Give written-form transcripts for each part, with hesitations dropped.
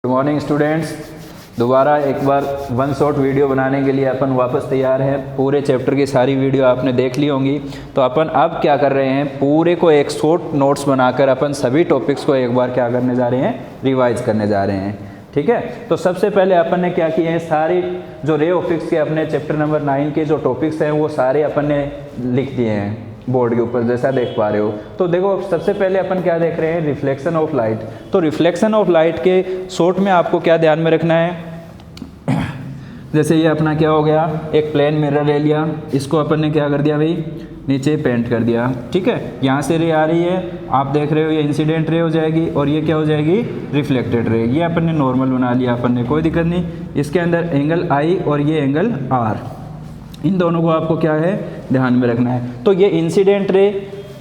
Good morning students. दोबारा एक बार one shot video बनाने के लिए अपन वापस तैयार हैं। पूरे चैप्टर की सारी वीडियो आपने देख ली होंगी। तो अपन अब क्या कर रहे हैं, पूरे को एक शॉर्ट नोट्स बनाकर अपन सभी टॉपिक्स को एक बार क्या करने जा रहे हैं, रिवाइज करने जा रहे हैं। ठीक है, तो सबसे पहले अपन ने क्या किए हैं, सारी जो रे ऑप्टिक्स के अपने चैप्टर नंबर 9 के जो टॉपिक्स हैं वो सारे अपन ने लिख दिए हैं बोर्ड के ऊपर, जैसा देख पा रहे हो। तो देखो सबसे पहले अपन क्या देख रहे हैं, रिफ्लेक्शन ऑफ लाइट। तो रिफ्लेक्शन ऑफ लाइट के शॉर्ट में आपको क्या ध्यान में रखना है, जैसे ये अपना क्या हो गया, एक प्लेन मिरर ले लिया, इसको अपन ने क्या कर दिया भाई, नीचे पेंट कर दिया। ठीक है, यहाँ से रे आ रही है, आप देख रहे हो ये इंसिडेंट रे हो जाएगी और ये क्या हो जाएगी, रिफ्लेक्टेड रे। ये अपन ने नॉर्मल बना लिया, अपन ने कोई दिक्कत नहीं। इसके अंदर एंगल आई और ये एंगल आर, इन दोनों को आपको क्या है, ध्यान में रखना है। तो ये इंसिडेंट रे,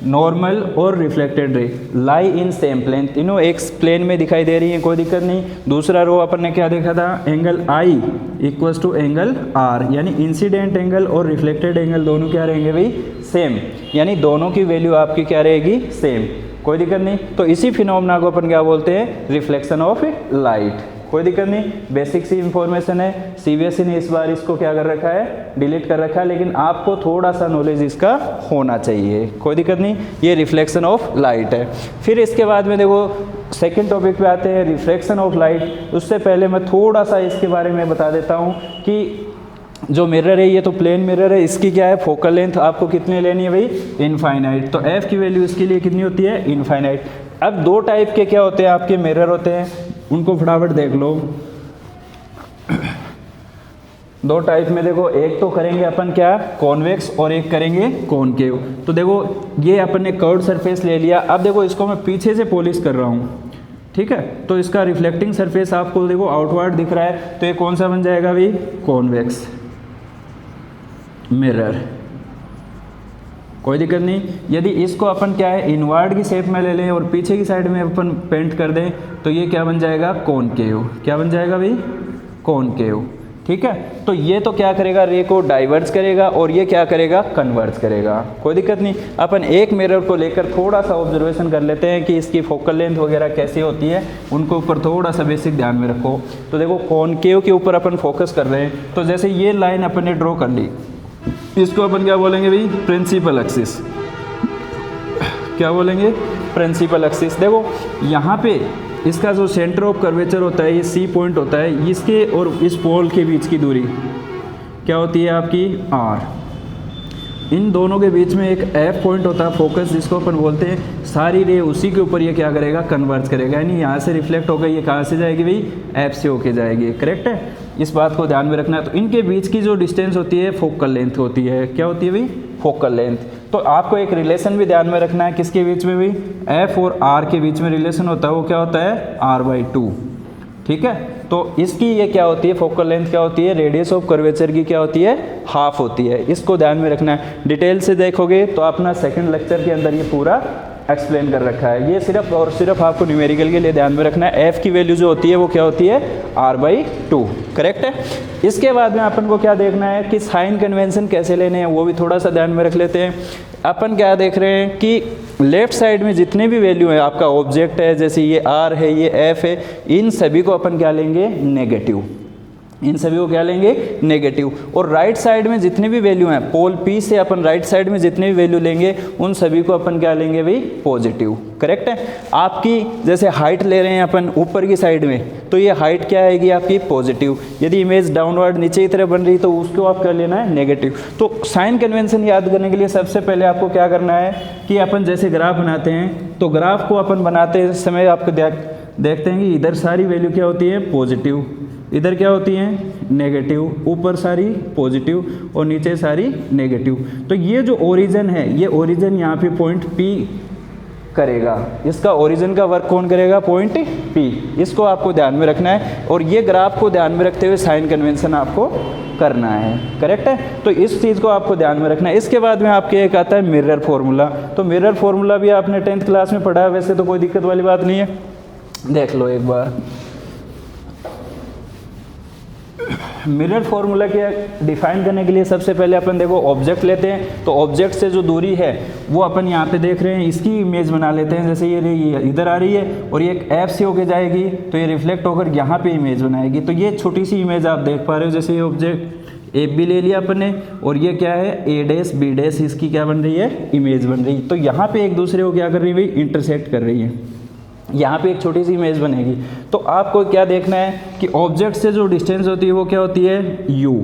नॉर्मल और रिफ्लेक्टेड रे लाई इन सेम प्लेन, तीनों एक प्लेन में दिखाई दे रही है, कोई दिक्कत नहीं। दूसरा रो अपन ने क्या देखा था, angle i equals to angle r, यानी इंसिडेंट एंगल और रिफ्लेक्टेड एंगल दोनों क्या रहेंगे भाई, सेम, यानी दोनों की वैल्यू आपकी क्या रहेगी, सेम, कोई दिक्कत नहीं। तो इसी फिनोमेना को अपन क्या बोलते हैं, रिफ्लेक्शन ऑफ लाइट, कोई दिक्कत नहीं। बेसिक सी इंफॉर्मेशन है, सीबीएसई ने इस बार इसको क्या कर रखा है, डिलीट कर रखा है, लेकिन आपको थोड़ा सा नॉलेज इसका होना चाहिए, कोई दिक्कत नहीं। ये रिफ्लेक्शन ऑफ लाइट है। फिर इसके बाद में देखो सेकंड टॉपिक पे आते हैं, रिफ्लेक्शन ऑफ लाइट। उससे पहले मैं थोड़ा सा इसके बारे में बता देता हूँ कि जो मिरर है ये तो प्लेन मिरर है, इसकी क्या है, फोकल लेंथ आपको कितनी लेनी है भाई, इनफाइनाइट। तो एफ की वैल्यू इसके लिए कितनी होती है, इनफाइनाइट। अब दो टाइप के क्या होते हैं आपके मिरर होते हैं, उनको फटाफट देख लो। दो टाइप में देखो, एक तो करेंगे अपन क्या, कॉन्वेक्स, और एक करेंगे कॉनकेव। तो देखो ये अपन ने कर्व्ड सरफेस ले लिया। अब देखो इसको मैं पीछे से पॉलिश कर रहा हूँ, ठीक है, तो इसका रिफ्लेक्टिंग सरफेस आपको देखो आउटवर्ड दिख रहा है, तो ये कौन सा बन जाएगा भाई, कॉन्वेक्स मिरर, कोई दिक्कत नहीं। यदि इसको अपन क्या है, इनवर्ड की शेप में ले लें और पीछे की साइड में अपन पेंट कर दें, तो ये क्या बन जाएगा, कॉनकेव। क्या बन जाएगा भाई, कॉनकेव। ठीक है, तो ये तो क्या करेगा, रे को डाइवर्ज करेगा और ये क्या करेगा, कन्वर्ज करेगा, कोई दिक्कत नहीं। अपन एक मिरर को लेकर थोड़ा सा ऑब्जर्वेशन कर लेते हैं कि इसकी फोकल लेंथ वगैरह कैसी होती है, उनको ऊपर थोड़ा सा बेसिक ध्यान में रखो। तो देखो कॉनकेव के ऊपर अपन फोकस कर रहे हैं, तो जैसे ये लाइन अपन ने ड्रॉ कर ली, इसको अपन क्या बोलेंगे भाई, प्रिंसिपल एक्सिस। क्या बोलेंगे, प्रिंसिपल एक्सिस। देखो यहाँ पे इसका जो सेंटर ऑफ कर्वेचर होता है, ये सी पॉइंट होता है, इसके और इस पोल के बीच की दूरी क्या होती है आपकी, आर। इन दोनों के बीच में एक एफ पॉइंट होता है, फोकस, जिसको अपन बोलते हैं। सारी रे उसी के ऊपर ये क्या करेगा, कन्वर्ज करेगा, यानी यहाँ से रिफ्लेक्ट होकर ये कहाँ से जाएगी भाई, एफ से होके जाएगी, करेक्ट है। इस बात को ध्यान में रखना है। तो इनके बीच की जो डिस्टेंस होती है, फोकल लेंथ होती है। क्या होती है भाई, फोकल लेंथ। तो आपको एक रिलेशन भी ध्यान में रखना है, किसके बीच में भाई, एफ और आर के बीच में रिलेशन होता है, वो क्या होता है, r/2। ठीक है, तो इसकी ये क्या होती है, फोकल लेंथ क्या होती है, रेडियस ऑफ कर्वेचर की क्या होती है, हाफ होती है। इसको ध्यान में रखना है। डिटेल से देखोगे तो अपना सेकंड लेक्चर के अंदर ये पूरा एक्सप्लेन कर रखा है। ये सिर्फ और सिर्फ आपको न्यूमेरिकल के लिए ध्यान में रखना है। एफ की वैल्यू जो होती है वो क्या होती है, r/2, करेक्ट है। इसके बाद में अपन को क्या देखना है कि साइन कन्वेंशन कैसे लेने हैं, वो भी थोड़ा सा ध्यान में रख लेते हैं। अपन क्या देख रहे हैं कि लेफ्ट साइड में जितने भी वैल्यू है, आपका ऑब्जेक्ट है, जैसे ये r है, ये f है, इन सभी को अपन क्या लेंगे, नेगेटिव। इन सभी को क्या लेंगे, नेगेटिव। और राइट साइड में जितने भी वैल्यू हैं, पोल P से अपन राइट साइड में जितने भी वैल्यू लेंगे, उन सभी को अपन क्या लेंगे भाई, पॉजिटिव, करेक्ट है। आपकी जैसे हाइट ले रहे हैं अपन ऊपर की साइड में, तो ये हाइट क्या आएगी आपकी, पॉजिटिव। यदि इमेज डाउनवर्ड नीचे की तरफ बन रही तो उसको आप कर लेना है नेगेटिव। तो साइन कन्वेंशन याद करने के लिए सबसे पहले आपको क्या करना है कि अपन जैसे ग्राफ बनाते हैं, तो ग्राफ को अपन बनाते समय आपको देखते हैं कि इधर सारी वैल्यू क्या होती है, पॉजिटिव, इधर क्या होती है, नेगेटिव, ऊपर सारी पॉजिटिव और नीचे सारी नेगेटिव। तो ये जो ओरिजिन है, ये ओरिजिन यहाँ पे पॉइंट P करेगा। इसका ओरिजिन का वर्क कौन करेगा, पॉइंट P। इसको आपको ध्यान में रखना है और ये ग्राफ को ध्यान में रखते हुए साइन कन्वेंशन आपको करना है, करेक्ट है। तो इस चीज़ को आपको ध्यान में रखना है। इसके बाद में आपके एक आता है मिरर फॉर्मूला। तो मिरर फॉर्मूला भी आपने 10th क्लास में पढ़ा है, वैसे तो कोई दिक्कत वाली बात नहीं है, देख लो एक बार। मिरर फॉर्मूला के डिफाइन करने के लिए सबसे पहले अपन देखो ऑब्जेक्ट लेते हैं, तो ऑब्जेक्ट से जो दूरी है वो अपन यहाँ पे देख रहे हैं, इसकी इमेज बना लेते हैं। जैसे ये इधर आ रही है और ये एक एफ से होके जाएगी तो ये रिफ्लेक्ट होकर यहाँ पे इमेज बनाएगी। तो ये छोटी सी इमेज आप देख पा रहे हो, जैसे ये ऑब्जेक्ट ए बी ले लिया अपन ने और ये क्या है ए डैश बी डैश, इसकी क्या बन रही है, इमेज बन रही है। तो यहाँ पे एक दूसरे को क्या कर रही है भाई, इंटरसेक्ट कर रही है। यहाँ पे एक छोटी सी इमेज बनेगी। तो आपको क्या देखना है कि ऑब्जेक्ट से जो डिस्टेंस होती है वो क्या होती है, u,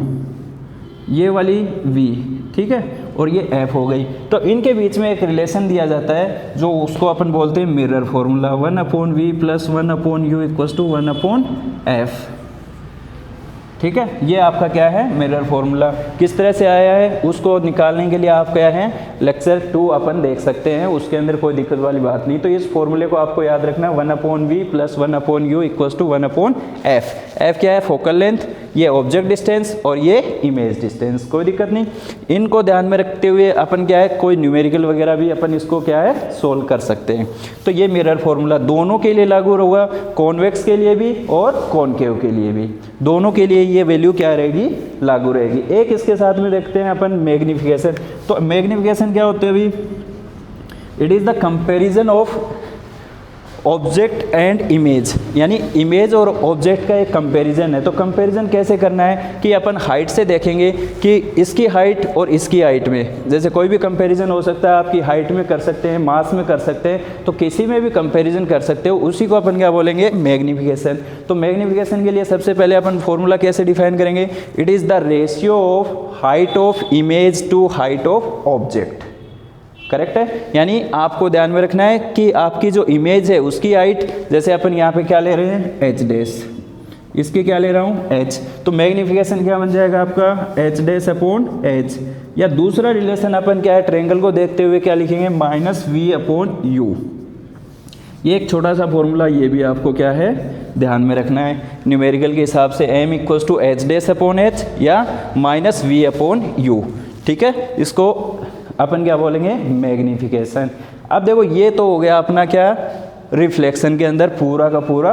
ये वाली v, ठीक है, और ये f हो गई। तो इनके बीच में एक रिलेशन दिया जाता है जो उसको अपन बोलते हैं mirror formula, 1/v + 1/u = 1/f, ठीक है। ये आपका क्या है, मिरर फॉर्मूला। किस तरह से आया है उसको निकालने के लिए आप क्या है, लेक्चर 2 अपन देख सकते हैं, उसके अंदर कोई दिक्कत वाली बात नहीं। तो इस फॉर्मूले को आपको याद रखना, 1/v + 1/u = 1/f। f क्या है, फोकल लेंथ, ये ऑब्जेक्ट डिस्टेंस और ये इमेज डिस्टेंस, कोई दिक्कत नहीं। इनको ध्यान में रखते हुए अपन क्या है, कोई न्यूमेरिकल वगैरह भी अपन इसको क्या है, सोल्व कर सकते हैं। तो ये मिरर फॉर्मूला दोनों के लिए लागू होगा, कॉन्वेक्स के लिए भी और कॉनकेव के लिए भी, दोनों के लिए ये वैल्यू क्या रहेगी, लागू रहेगी। एक इसके साथ में देखते हैं अपन मैग्निफिकेशन। तो मैग्निफिकेशन क्या होते हैं अभी, it is the comparison of object and image, यानी इमेज और ऑब्जेक्ट का एक कंपैरिजन है। तो कंपैरिजन कैसे करना है कि अपन हाइट से देखेंगे कि इसकी हाइट और इसकी हाइट में, जैसे कोई भी कंपैरिजन हो सकता है, आपकी हाइट में कर सकते हैं, मास में कर सकते हैं, तो किसी में भी कंपैरिजन कर सकते हो, उसी को अपन क्या बोलेंगे, मैग्निफिकेशन। तो मैग्निफिकेशन के लिए सबसे पहले अपन फॉर्मूला कैसे डिफाइन करेंगे, it is the ratio of height of image to height of object, correct है। यानी आपको ध्यान में रखना है कि आपकी जो इमेज है उसकी हाइट, जैसे अपन यहाँ पे क्या ले रहे हैं, h डैश, इसकी क्या ले रहा हूँ, h, तो मैग्निफिकेशन क्या बन जाएगा आपका, h'/h। या दूसरा रिलेशन अपन क्या है, ट्रायंगल को देखते हुए क्या लिखेंगे, -v/u। ये एक छोटा सा फॉर्मूला, ये भी आपको क्या है, ध्यान में रखना है। न्यूमेरिकल के हिसाब से m = h'/h या -v/u, ठीक है। इसको अपन क्या बोलेंगे, मैग्निफिकेशन। अब देखो ये तो हो गया अपना क्या, रिफ्लेक्शन के अंदर पूरा का पूरा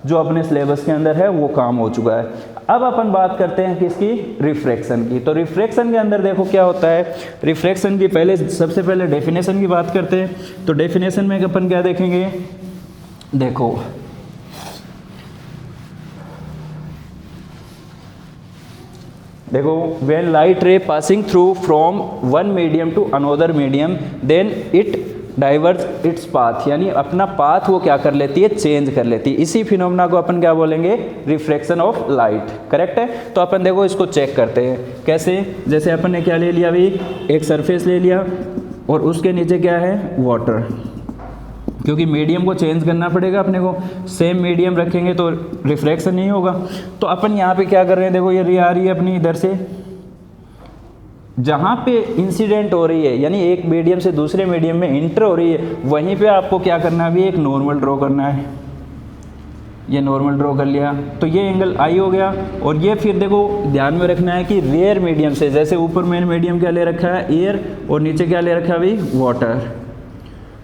जो अपने सिलेबस के अंदर है वो काम हो चुका है। अब अपन बात करते हैं किसकी, रिफ्रैक्शन की। तो रिफ्रैक्शन के अंदर देखो क्या होता है, रिफ्रैक्शन की पहले सबसे पहले डेफिनेशन की बात करते हैं। तो डेफिनेशन में अपन क्या देखेंगे, देखो when light ray passing through from one medium to another medium then it diverge its path, यानी अपना पाथ वो क्या कर लेती है, चेंज कर लेती है। इसी फिनोमेना को अपन क्या बोलेंगे, रिफ्रैक्शन ऑफ लाइट, करेक्ट है। तो अपन देखो इसको चेक करते हैं कैसे, जैसे अपन ने क्या ले लिया अभी, एक सरफेस ले लिया और उसके नीचे क्या है, वाटर, क्योंकि मीडियम को चेंज करना पड़ेगा अपने को, सेम मीडियम रखेंगे तो रिफ्रैक्शन नहीं होगा। तो अपन यहाँ पे क्या कर रहे हैं, देखो ये रे आ रही है अपनी इधर से, जहाँ पे इंसिडेंट हो रही है, यानी एक मीडियम से दूसरे मीडियम में इंटर हो रही है, वहीं पे आपको क्या करना है, अभी एक नॉर्मल ड्रॉ करना है। ये नॉर्मल ड्रॉ कर लिया तो ये एंगल आई हो गया। और ये फिर देखो ध्यान में रखना है कि रेयर मीडियम से, जैसे ऊपर मैंने मीडियम क्या ले रखा है, एयर, और नीचे क्या ले रखा है अभी, वाटर,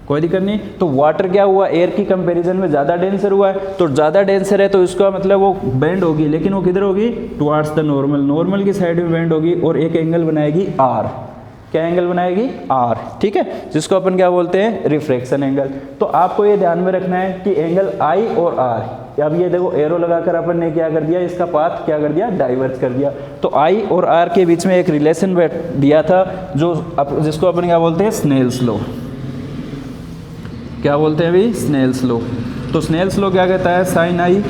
कोई दिक्कत नहीं। तो वाटर क्या हुआ, एयर की कंपैरिजन में ज़्यादा डेंसर हुआ है, तो ज़्यादा डेंसर है तो इसका मतलब वो बेंड होगी, लेकिन वो किधर होगी, टुवार्ड्स द नॉर्मल, नॉर्मल की साइड में बेंड होगी और एक एंगल बनाएगी आर। क्या एंगल बनाएगी, आर, ठीक है, जिसको अपन क्या बोलते हैं, रिफ्रैक्शन एंगल। तो आपको ये ध्यान में रखना है कि एंगल आई और आर, अब ये देखो एरो लगाकर अपन ने क्या कर दिया, इसका पाथ क्या कर दिया, डाइवर्ज कर दिया। तो आई और आर के बीच में एक रिलेशन दिया था जो जिसको अपन क्या बोलते हैं, स्नेल्स लॉ। क्या बोलते हैं अभी, स्नेल्स लॉ। तो स्नेल्स लॉ क्या कहता है, sine I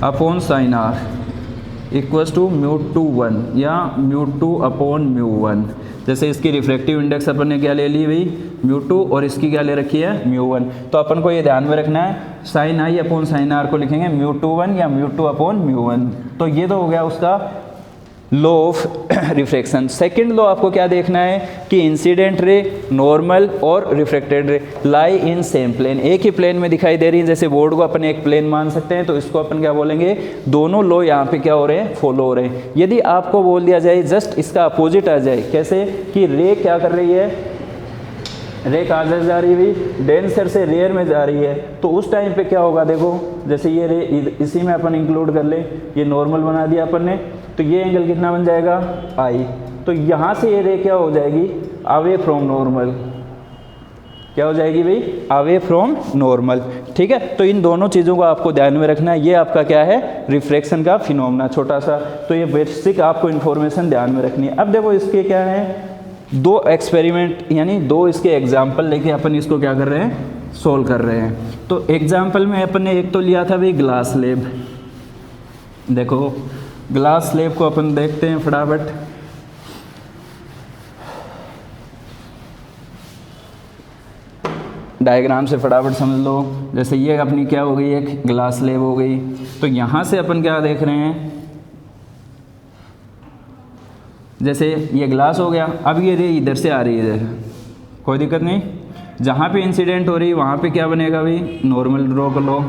upon sine r equals to μ2 या μ2/μ1। जैसे इसकी रिफ्रैक्टिव इंडेक्स अपन ने क्या ले ली भाई, μ2, और इसकी क्या ले रखी है, μ1। तो अपन को ये ध्यान में रखना है, साइन आई अपॉन साइन आर को लिखेंगे μ2 या μ2/μ1। तो ये तो हो गया उसका law of refraction. Second law आपको क्या देखना है कि इंसिडेंट रे, नॉर्मल और रिफ्रैक्टेड रे लाई इन सेम प्लेन, एक ही प्लेन में दिखाई दे रही है। जैसे बोर्ड को अपन एक प्लेन मान सकते हैं, तो इसको अपन क्या बोलेंगे, दोनों लॉ यहाँ पे क्या हो रहे हैं, फॉलो हो रहे हैं। यदि आपको बोल दिया जाए जस्ट इसका अपोजिट आ जाए, कैसे कि रे क्या कर रही है, रे कहाँ से जा रही है भाई, डेंसर से रेयर में जा रही है, तो उस टाइम पे क्या होगा देखो, जैसे ये रे इसी में अपन इंक्लूड कर ले, ये नॉर्मल बना दिया अपन ने, तो ये एंगल कितना बन जाएगा आई, तो यहाँ से ये रे क्या हो जाएगी अवे फ्रॉम नॉर्मल, क्या हो जाएगी भाई अवे फ्रॉम नॉर्मल। ठीक है, तो इन दोनों चीज़ों को आपको ध्यान में रखना है, ये आपका क्या है रिफ्रैक्शन का फिनोमेना छोटा सा, तो ये बेसिक आपको इन्फॉर्मेशन ध्यान में रखनी है। अब देखो इसके क्या है, दो एक्सपेरिमेंट यानी दो इसके एग्जाम्पल लेके अपन इसको क्या कर रहे हैं सोल्व कर रहे हैं। तो एग्जाम्पल में अपन ने एक तो लिया था भाई ग्लास स्लैब, देखो ग्लास स्लैब को अपन देखते हैं फटाफट। डायग्राम से फटाफट समझ लो, जैसे ये अपनी क्या हो गई एक ग्लास स्लैब हो गई, तो यहाँ से अपन क्या देख रहे हैं, जैसे ये ग्लास हो गया, अब ये रे इधर से आ रही है इधर, कोई दिक्कत नहीं, जहाँ पे इंसिडेंट हो रही है वहाँ पे क्या बनेगा भाई नॉर्मल ड्रॉ कर लो,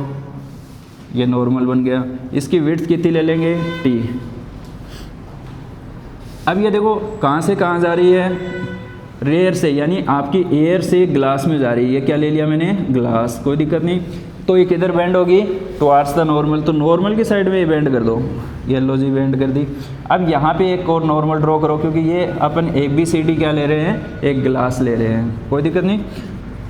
ये नॉर्मल बन गया, इसकी विड्थ कितनी ले लेंगे टी। अब ये देखो कहाँ से कहाँ जा रही है, रेयर से यानी आपकी एयर से ग्लास में जा रही है, ये क्या ले लिया मैंने ग्लास, कोई दिक्कत नहीं, तो ये किधर बेंड होगी टुवार्ड्स द नॉर्मल, तो नॉर्मल की साइड में ये बेंड कर दो, येलो जी बेंड कर दी। अब यहाँ पे एक और नॉर्मल ड्रॉ करो, क्योंकि ये अपन ABCD क्या ले रहे हैं एक ग्लास ले रहे हैं, कोई दिक्कत नहीं,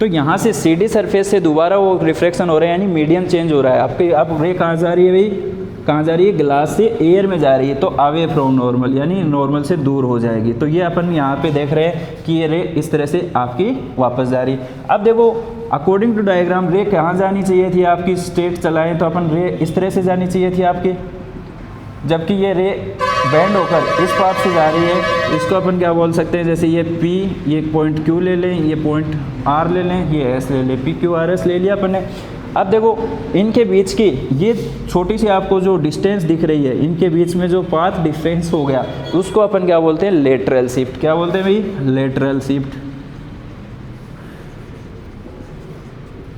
तो यहाँ से CD सरफेस से दोबारा वो रिफ्रैक्शन हो रहा है, यानी मीडियम चेंज हो रहा है आपके। अब रे कहाँ जा रही है भाई, कहाँ जा रही है ग्लास से एयर में जा रही है, तो अवे फ्रॉम नॉर्मल यानी नॉर्मल से दूर हो जाएगी, तो ये अपन यहाँ पे देख रहे हैं कि ये रे इस तरह से आपकी वापस जा रही। अब देखो अकॉर्डिंग टू डायग्राम रे कहाँ जानी चाहिए थी आपकी, स्ट्रेट चलाएं तो अपन रे इस तरह से जानी चाहिए थी आपकी, जबकि ये रे बैंड होकर इस पार्ट से जा रही है, इसको अपन क्या बोल सकते हैं, जैसे ये P, ये पॉइंट Q ले लें, ये पॉइंट R ले लें, ये S ले लें, PQRS ले लिया अपन ने। अब देखो इनके बीच की ये छोटी सी आपको जो डिस्टेंस दिख रही है, इनके बीच में जो पाथ डिफरेंस हो गया उसको अपन क्या बोलते हैं लेटरल शिफ्ट, क्या बोलते हैं भाई लेटरल शिफ्ट,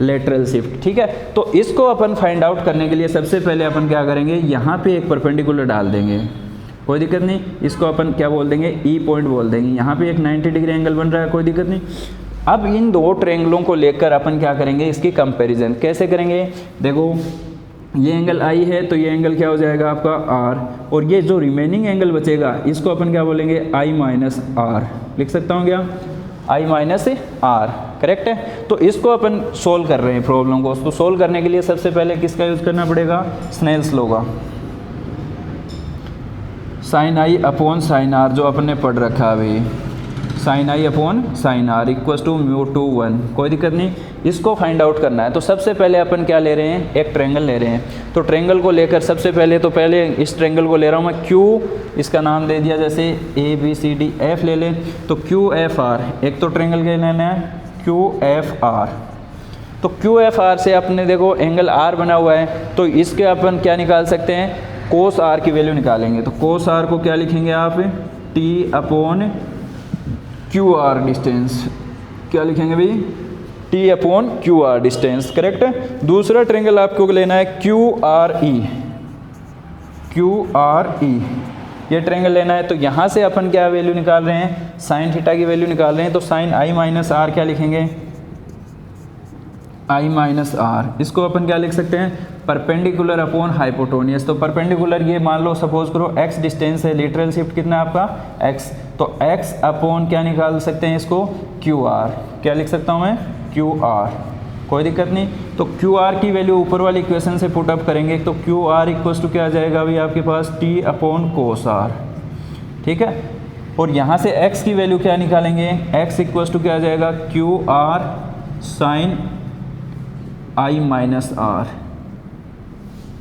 लेटरल शिफ्ट। ठीक है, तो इसको अपन फाइंड आउट करने के लिए सबसे पहले अपन क्या करेंगे, यहाँ पे एक परपेंडिकुलर डाल देंगे, कोई दिक्कत नहीं, इसको अपन क्या बोल देंगे ई पॉइंट बोल देंगे, यहाँ पे एक 90 डिग्री एंगल बन रहा है, कोई दिक्कत नहीं। अब इन दो ट्रायंगलों को लेकर अपन क्या करेंगे इसकी कंपैरिजन कैसे करेंगे, देखो ये एंगल आई है तो ये एंगल क्या हो जाएगा आपका आर, और ये जो रिमेनिंग एंगल बचेगा इसको अपन क्या बोलेंगे आई माइनस आर, लिख सकता हूँ क्या आई माइनस आर, करेक्ट है। तो इसको अपन सोल्व कर रहे हैं प्रॉब्लम को, उसको सोल्व करने के लिए सबसे पहले किसका यूज़ करना पड़ेगा स्नेल्स लॉ का, साइन आई अपॉन साइन आर जो अपन ने पढ़ रखा है अभी, sine I upon sine r equal to mu two 1, कोई दिक्कत नहीं, इसको फाइंड आउट करना है। तो सबसे पहले अपन क्या ले रहे हैं एक ट्रायंगल ले रहे हैं, तो ट्रायंगल को लेकर सबसे पहले तो पहले इस ट्रायंगल को ले रहा हूँ मैं क्यू, इसका नाम दे दिया जैसे ABCD ले लें, तो QFR, एक तो ट्रायंगल के लेना है QFR, तो QFR से अपने देखो एंगल R बना हुआ है, तो इसके अपन क्या निकाल सकते हैं कोस R की वैल्यू निकालेंगे, तो कोस R को क्या लिखेंगे आप T अपॉन QR डिस्टेंस, क्या लिखेंगे भाई T upon QR distance, correct है। दूसरा ट्रायंगल आपको लेना है QRE, ये ट्रायंगल लेना है, तो यहाँ से अपन क्या वैल्यू निकाल रहे हैं साइन थीटा की वैल्यू निकाल रहे हैं, तो साइन आई माइनस आर क्या लिखेंगे आई माइनस आर, इसको अपन क्या लिख सकते हैं परपेंडिकुलर अपॉन हाइपोटोनियस, तो परपेंडिकुलर ये मान लो सपोज करो x डिस्टेंस है, लेटरल शिफ्ट कितना है आपका x, तो x अपॉन क्या निकाल सकते हैं इसको QR, क्या लिख सकता हूँ मैं QR, कोई दिक्कत नहीं। तो QR की वैल्यू ऊपर वाली इक्वेशन से पुट अप करेंगे, तो QR इक्वल्स टू क्या आ जाएगा अभी आपके पास T अपॉन कोस R, ठीक है। और यहाँ से x की वैल्यू क्या निकालेंगे, x इक्वल्स टू क्या आ जाएगा QR sine i minus r,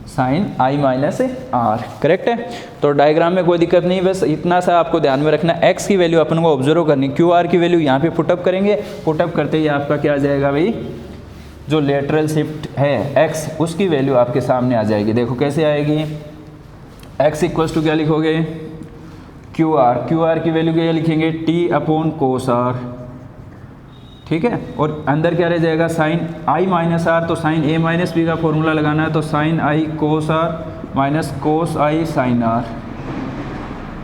sine i minus r, correct है। तो डायग्राम में कोई दिक्कत नहीं, बस इतना सा आपको ध्यान में रखना, x की वैल्यू अपन को ऑब्जर्व करनी, QR की वैल्यू यहाँ पे पुटअप करेंगे, पुटअप करते ही आपका क्या आ जाएगा भाई जो लेटरल शिफ्ट है x उसकी वैल्यू आपके सामने आ जाएगी। देखो कैसे आएगी, x इक्वल्स टू क्या लिखोगे QR की वैल्यू क्या लिखेंगे T अपॉन कोस R, ठीक है। और अंदर क्या रह जाएगा साइन आई माइनस आर, तो साइन ए माइनस बी का फॉर्मूला लगाना है, तो sine i cos r minus cos i sine r,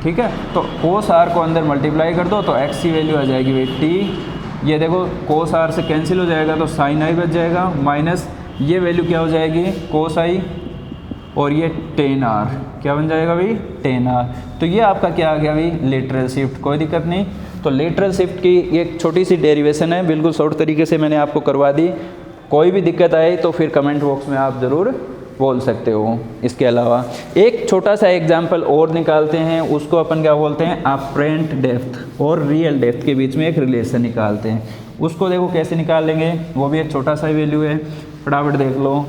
ठीक है। तो कोस आर को अंदर मल्टीप्लाई कर दो तो एक्स की वैल्यू आ जाएगी भाई टी ये देखो कोस आर से कैंसिल हो जाएगा तो साइन आई बच जाएगा, माइनस ये वैल्यू क्या हो जाएगी कोस आई, और ये टेन आर क्या बन जाएगा भाई टेन आर। तो ये आपका क्या आ गया भाई लेटरल शिफ्ट, कोई दिक्कत नहीं। तो लेटरल शिफ्ट की एक छोटी सी डेरिवेशन है, बिल्कुल शॉर्ट तरीके से मैंने आपको करवा दी। कोई भी दिक्कत आए तो फिर कमेंट बॉक्स में आप ज़रूर बोल सकते हो। इसके अलावा एक छोटा सा एग्जाम्पल और निकालते हैं, उसको अपन क्या बोलते हैं अपरेंट डेप्थ और रियल डेप्थ के बीच में एक रिलेशन निकालते हैं। उसको देखो कैसे निकाल लेंगे, वो भी एक छोटा सा वैल्यू है, फटाफट देख लो।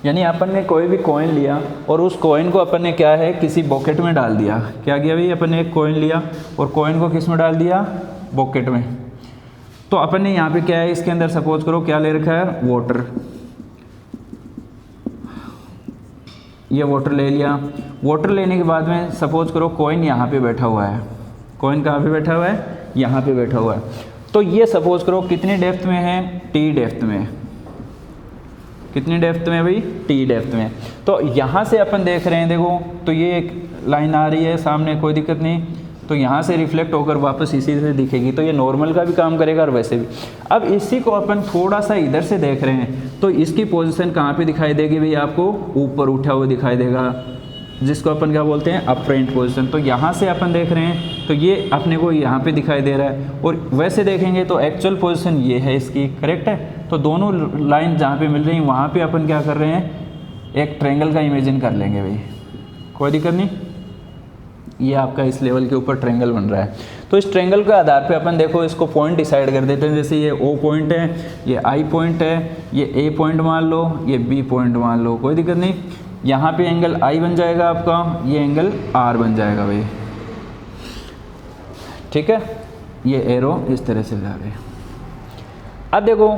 यानी अपन ने कोई भी कॉइन लिया और उस कॉइन को अपन ने क्या है किसी बॉकेट में डाल दिया। क्या किया भाई अपन ने एक कॉइन लिया और कॉइन को किस में डाल दिया बॉकेट में। तो अपन ने यहाँ पे क्या है इसके अंदर सपोज करो क्या ले रखा है वाटर, ये वाटर ले लिया। वाटर लेने के बाद में सपोज करो कॉइन यहाँ पे बैठा हुआ है, कॉइन कहाँ पे बैठा हुआ है यहाँ पे बैठा हुआ है। तो ये सपोज करो कितनी डेप्थ में है टी डेप्थ में, कितनी डेप्थ में भाई टी डेप्थ में। तो यहाँ से अपन देख रहे हैं देखो, तो ये एक लाइन आ रही है सामने, कोई दिक्कत नहीं। तो यहाँ से रिफ्लेक्ट होकर वापस इसी से दिखेगी, तो ये नॉर्मल का भी काम करेगा और वैसे भी। अब इसी को अपन थोड़ा सा इधर से देख रहे हैं तो इसकी पोजीशन कहाँ पे दिखाई देगी भाई आपको ऊपर उठा हुआ दिखाई देगा, जिसको अपन क्या बोलते हैं अपरेंट पोजीशन। तो यहाँ से अपन देख रहे हैं तो ये अपने को यहाँ पे दिखाई दे रहा है, और वैसे देखेंगे तो एक्चुअल पोजीशन ये है इसकी, करेक्ट है। तो दोनों लाइन जहाँ पे मिल रही हैं वहाँ पे अपन क्या कर रहे हैं एक ट्रायंगल का इमेजिन कर लेंगे भाई, कोई दिक्कत नहीं। ये आपका इस लेवल के ऊपर ट्रायंगल बन रहा है। तो इस ट्रायंगल के आधार पे अपन देखो इसको पॉइंट डिसाइड कर देते हैं। जैसे ये ओ पॉइंट है, ये आई पॉइंट है, ये ए पॉइंट मान लो, ये बी पॉइंट मान लो, कोई दिक्कत नहीं। यहाँ पे एंगल आई बन जाएगा आपका, ये एंगल आर बन जाएगा भाई, ठीक है। ये एरो इस तरह से जा रहे हैं। अब देखो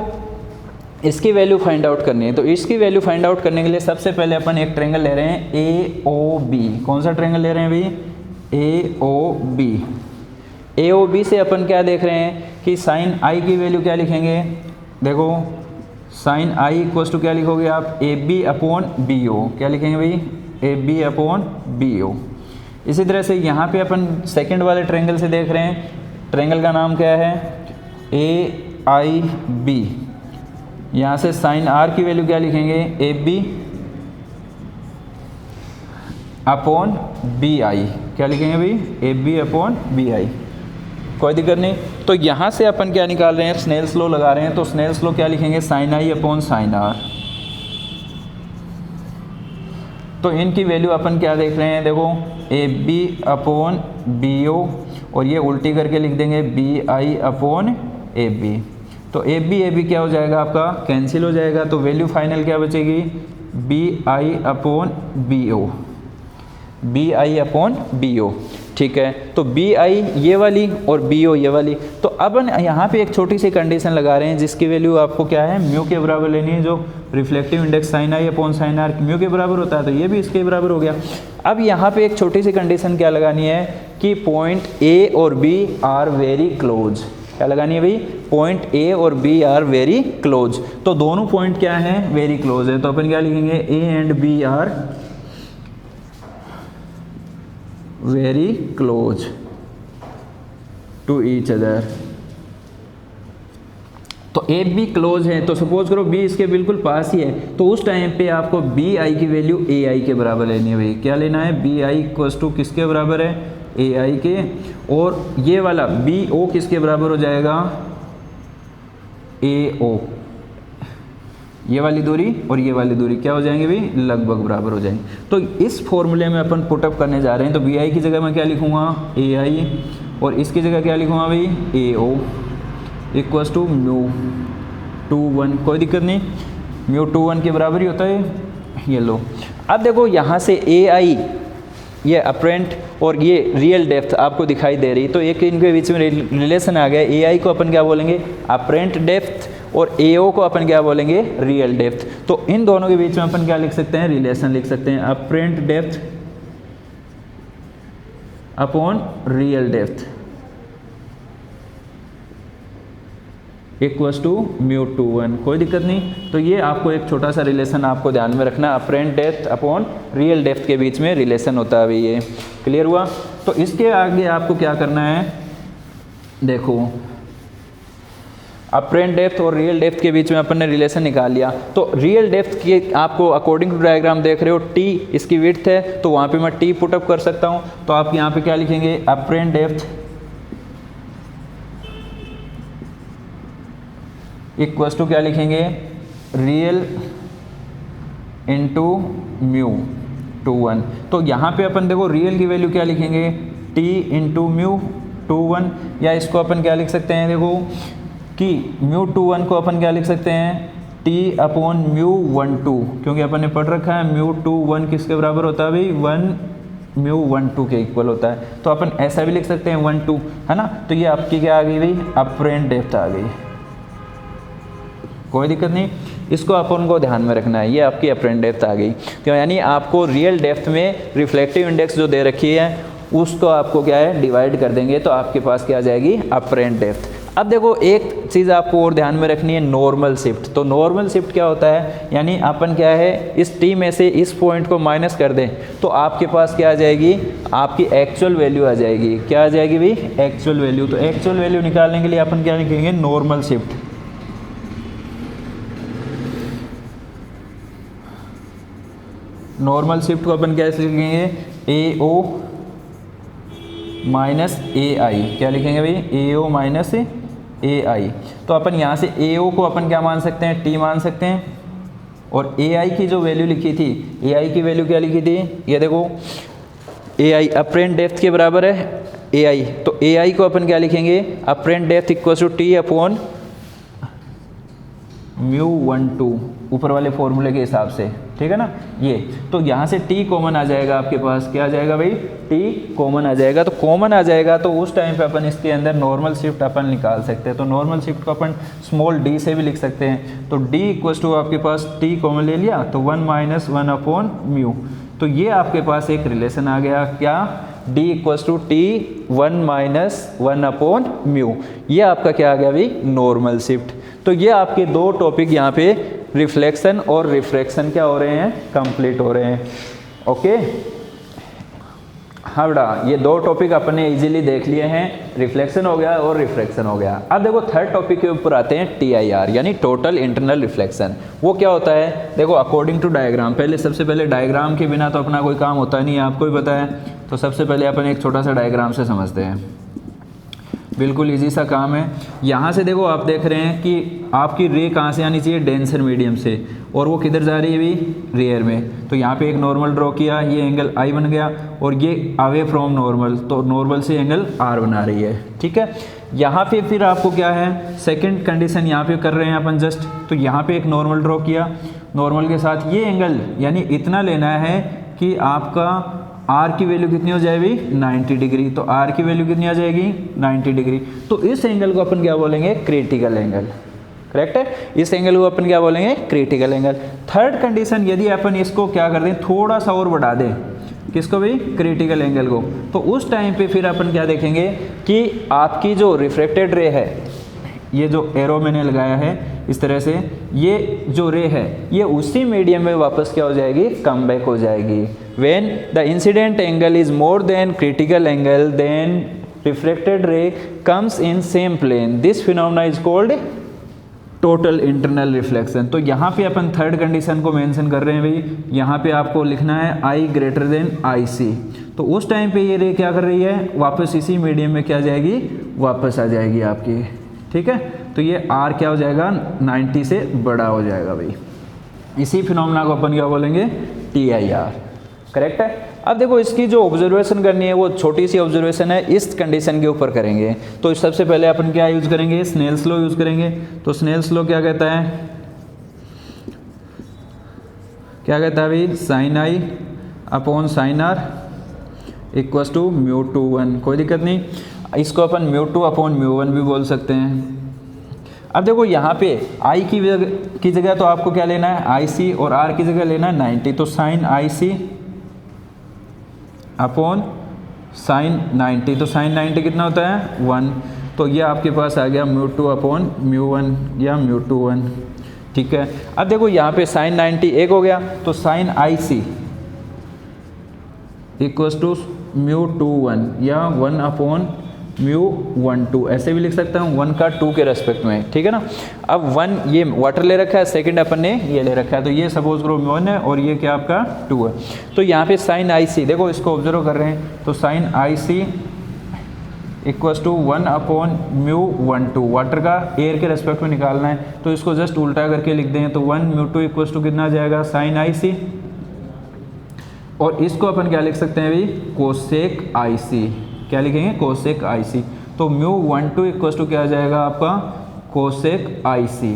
इसकी वैल्यू फाइंड आउट करनी है, तो इसकी वैल्यू फाइंड आउट करने के लिए सबसे पहले अपन एक ट्रायंगल ले रहे हैं ए ओ बी। कौन सा ट्रायंगल ले रहे हैं भाई a O B. A O B से अपन क्या देख रहे हैं कि साइन आई की वैल्यू क्या लिखेंगे, देखो साइन आई इक्वल्स टू क्या लिखोगे आप a B upon b o, क्या लिखेंगे भाई a B upon b o. इसी तरह से यहाँ पे अपन सेकंड वाले ट्रायंगल से देख रहे हैं, ट्रायंगल का नाम क्या है ए आई बी। यहाँ से साइन आर की वैल्यू क्या लिखेंगे A B upon b i, क्या लिखेंगे भाई a B upon b i, कोई दिक्कत नहीं। तो यहाँ से अपन क्या निकाल रहे हैं स्नेल्स लॉ लगा रहे हैं, तो स्नेल्स लॉ क्या लिखेंगे साइन आई अपॉन साइन आर। तो इनकी वैल्यू अपन क्या देख रहे हैं देखो a B upon b o, और ये उल्टी करके लिख देंगे b i upon A b. तो ए बी क्या हो जाएगा आपका कैंसिल हो जाएगा, तो वैल्यू फाइनल क्या बचेगी b i upon b o, b i upon b o, ठीक है। तो बी आई ये वाली और बी ओ ये वाली। तो अब यहाँ पे एक छोटी सी कंडीशन लगा रहे हैं जिसकी वैल्यू आपको क्या है म्यू के बराबर लेनी है, जो रिफ्लेक्टिव इंडेक्स साइन आई अपॉन साइन आर म्यू के बराबर होता है, तो ये भी इसके बराबर हो गया। अब यहाँ पे एक छोटी सी कंडीशन क्या लगानी है कि पॉइंट ए और बी आर वेरी क्लोज, क्या लगानी है भाई पॉइंट ए और बी आर वेरी क्लोज। तो दोनों पॉइंट क्या हैं वेरी क्लोज है, तो अपन क्या लिखेंगे a and b are very close to each other. तो ए बी क्लोज है, तो सपोज करो बी इसके बिल्कुल पास ही है, तो उस टाइम पे आपको बी आई की वैल्यू ए आई के बराबर लेनी है भाई। क्या लेना है बी आई इक्वल्स टू किसके बराबर है ए आई के, और ये वाला बी ओ किसके बराबर हो जाएगा ए ओ। ये वाली दूरी और ये वाली दूरी क्या हो जाएंगे भाई लगभग बराबर हो जाएंगे। तो इस फॉर्मूले में अपन पुटअप करने जा रहे हैं, तो बी आई की जगह मैं क्या लिखूँगा ए आई, और इसकी जगह क्या लिखूँगा भाई a o equals to mu two one, कोई दिक्कत नहीं, म्यू टू वन के बराबर ही होता है ये लो। अब देखो यहाँ से ए आई ये अपरेंट और ये रियल डेप्थ आपको दिखाई दे रही, तो एक इनके बीच में रिलेशन आ गया। ए आई को अपन क्या बोलेंगे अपरेंट डेप्थ और ए ओ को अपन क्या बोलेंगे रियल डेप्थ। तो इन दोनों के बीच में अपन क्या लिख सकते हैं रिलेशन लिख सकते हैं apparent depth upon real depth equals to mu two one, कोई दिक्कत नहीं। तो ये आपको एक छोटा सा रिलेशन आपको ध्यान में रखना, apparent depth upon real depth के बीच में रिलेशन होता है। अभी ये क्लियर हुआ। तो इसके आगे आपको क्या करना है देखो, अप्रेंट डेप्थ और रियल डेप्थ के बीच में अपन ने रिलेशन निकाल लिया। तो रियल डेप्थ की आपको अकॉर्डिंग टू डायग्राम देख रहे हो, टी इसकी विड्थ है, तो वहाँ पे मैं टी पुटअप कर सकता हूँ। तो आप यहाँ पे क्या लिखेंगे, अप्रेंट डेप्थ इक्वल्स टू क्या लिखेंगे, रियल इंटू म्यू टू 1। तो यहाँ पे अपन देखो रियल की वैल्यू क्या लिखेंगे, टी इंटू म्यू टू 1, या इसको अपन क्या लिख सकते हैं, देखो कि म्यू टू 1 को अपन क्या लिख सकते हैं, टी अपॉन म्यू 1 2, क्योंकि अपन ने पढ़ रखा है म्यू टू 1 किसके बराबर होता है भाई, 1 म्यू 1 2 के इक्वल होता है। तो अपन ऐसा भी लिख सकते हैं 1 2, है ना। तो ये आपकी क्या आ गई भाई, अप्रेंट डेप्थ आ गई, कोई दिक्कत नहीं, इसको अपन को ध्यान में रखना है, ये आपकी अप्रेंट डेप्थ आ गई। तो यानी आपको रियल डेप्थ में रिफ्लेक्टिव इंडेक्स जो दे रखी है उसको आपको क्या है, डिवाइड कर देंगे, तो आपके पास क्या आ जाएगी, अप्रेंट डेप्थ। अब देखो एक चीज़ आपको और ध्यान में रखनी है, नॉर्मल शिफ्ट। तो नॉर्मल शिफ्ट क्या होता है, यानी अपन क्या है, इस टी में से इस पॉइंट को माइनस कर दें तो आपके पास क्या आ जाएगी, आपकी एक्चुअल वैल्यू आ जाएगी। क्या आ जाएगी भाई, एक्चुअल वैल्यू। तो एक्चुअल वैल्यू निकालने के लिए अपन क्या लिखेंगे, नॉर्मल शिफ्ट। नॉर्मल शिफ्ट को अपन कैसे लिखेंगे, ए ओ माइनस ए आई। क्या लिखेंगे भाई, ए ओ माइनस ए आई। तो अपन यहाँ से ए ओ को अपन क्या मान सकते हैं, टी मान सकते हैं, और ए आई की जो वैल्यू लिखी थी, ए आई की वैल्यू क्या लिखी थी, ये देखो ए आई अप्रेंट डेप्थ के बराबर है ए आई। तो ए आई को अपन क्या लिखेंगे, apparent depth equal to t upon mu 1 2, ऊपर वाले फॉर्मूले के हिसाब से, ठीक है ना। ये तो यहाँ से t कॉमन आ जाएगा आपके पास, क्या आ जाएगा भाई, t कॉमन आ जाएगा। तो कॉमन आ जाएगा तो उस टाइम पे अपन इसके अंदर नॉर्मल शिफ्ट अपन निकाल सकते हैं। तो नॉर्मल शिफ्ट को अपन स्मॉल d से भी लिख सकते हैं। तो d इक्वल्स टू आपके पास t कॉमन ले लिया तो 1 माइनस 1 अपॉन म्यू। तो ये आपके पास एक रिलेशन आ गया, क्या, d equals to t 1 minus 1 upon mu. ये आपका क्या आ गया भाई, नॉर्मल शिफ्ट। तो ये आपके दो टॉपिक यहाँ पे रिफ्लेक्शन और रिफ्रैक्शन क्या हो रहे हैं, कंप्लीट हो रहे हैं। ओके, हाँ बेटा, ये दो टॉपिक अपने इजीली देख लिए हैं, रिफ्लेक्शन हो गया और रिफ्रैक्शन हो गया। अब देखो थर्ड टॉपिक के ऊपर आते हैं, TIR यानी टोटल इंटरनल रिफ्लेक्शन। वो क्या होता है, देखो अकॉर्डिंग टू डायग्राम, पहले सबसे पहले डायग्राम के बिना तो अपना कोई काम होता नहीं है, आपको भी पता है। तो सबसे पहले अपन एक छोटा सा डायग्राम से समझते हैं, बिल्कुल इजी सा काम है। यहाँ से देखो आप देख रहे हैं कि आपकी रे कहाँ से आनी चाहिए, डेंसर मीडियम से, और वो किधर जा रही है भी, रियर में। तो यहाँ पे एक नॉर्मल ड्रॉ किया, ये एंगल आई बन गया, और ये अवे फ्रॉम नॉर्मल, तो नॉर्मल से एंगल आर बना रही है, ठीक है। यहाँ पे फिर आपको क्या है, सेकंड कंडीशन यहाँ पे कर रहे हैं अपन जस्ट। तो यहाँ पे एक नॉर्मल ड्रॉ किया, नॉर्मल के साथ ये एंगल यानी इतना लेना है कि आपका आर की वैल्यू कितनी हो जाएगी, 90 डिग्री। तो आर की वैल्यू कितनी आ जाएगी, 90 डिग्री। तो इस एंगल को अपन क्या बोलेंगे, क्रिटिकल एंगल, करेक्ट है। इस एंगल को अपन क्या बोलेंगे, क्रिटिकल एंगल। थर्ड कंडीशन, यदि अपन इसको क्या कर दें, थोड़ा सा और बढ़ा दें, किसको भी, क्रिटिकल एंगल को, तो उस टाइम पे फिर अपन क्या देखेंगे कि आपकी जो रिफ्रैक्टेड रे है, ये जो एरो मैंने लगाया है इस तरह से, ये जो रे है ये उसी मीडियम में वापस क्या हो जाएगी, कम बैक हो जाएगी। When the incident angle is more than critical angle then reflected ray comes in same plane, this phenomena is called total internal reflection. तो यहाँ पे अपन थर्ड कंडीशन को मेंशन कर रहे हैं भाई, यहाँ पे आपको लिखना है I ग्रेटर देन IC। तो उस टाइम पे ये रे क्या कर रही है, वापस इसी मीडियम में क्या जाएगी, वापस आ जाएगी आपकी, ठीक है। तो ये R क्या हो जाएगा, 90 से बड़ा हो जाएगा भाई। इसी फिनोमेना को अपन क्या बोलेंगे, TIR, करेक्ट है। अब देखो इसकी जो ऑब्जर्वेशन करनी है वो छोटी सी ऑब्जर्वेशन है, इस कंडीशन के ऊपर करेंगे। तो सबसे पहले अपन क्या यूज़ करेंगे, स्नेल्स लॉ यूज़ करेंगे। तो स्नेल्स लॉ क्या कहता है, क्या कहता है भाई, sine I upon sine R equals to mu two 1। कोई दिक्कत नहीं, इसको अपन म्यू 2 अपॉन म्यू 1 भी बोल सकते हैं। अब देखो यहाँ पे I की जगह तो आपको क्या लेना है, IC, और R की जगह लेना है 90। तो साइन IC अपॉन साइन 90, तो साइन 90 कितना होता है, 1। तो ये आपके पास आ गया म्यू 2 अपॉन म्यू 1 या म्यू 2 1, ठीक है। अब देखो यहाँ पे साइन 90 एक हो गया, तो sine IC equals to mu 2 1 या 1 अपॉन μ12 ऐसे भी लिख सकता हूँ 1 का 2 के रेस्पेक्ट में, ठीक है ना। अब 1 ये वाटर ले रखा है, सेकंड अपन ने ये ले रखा है, तो ये सपोज करो 1 है और ये क्या आपका 2 है। तो यहाँ पे साइन आई सी, देखो इसको ऑब्जर्व कर रहे हैं, तो sine i c equals to 1/μ12, water का एयर के रेस्पेक्ट में निकालना है, तो इसको जस्ट उल्टा करके लिख दें, तो 1/μ2 इक्वल्स टू कितना आ जाएगा, साइन आई सी, और इसको अपन क्या लिख सकते हैं भाई, कोसेक आई सी, क्या लिखेंगे, कोसेक आई सी। तो μ12 इक्वल्स टू क्या आ जाएगा आपका, कोसेक आई सी,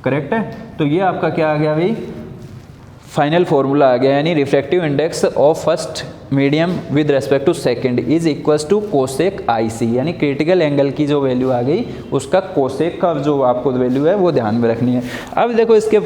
करेक्ट है। तो ये आपका क्या आ गया भाई, फाइनल फॉर्मूला आ गया, यानी refractive index of first medium with respect to second is equals to cosec i c, यानी क्रिटिकल एंगल की जो वैल्यू आ गई उसका कोसेक का जो आपको वैल्यू है वो ध्यान में रखनी है। अब देखो इसके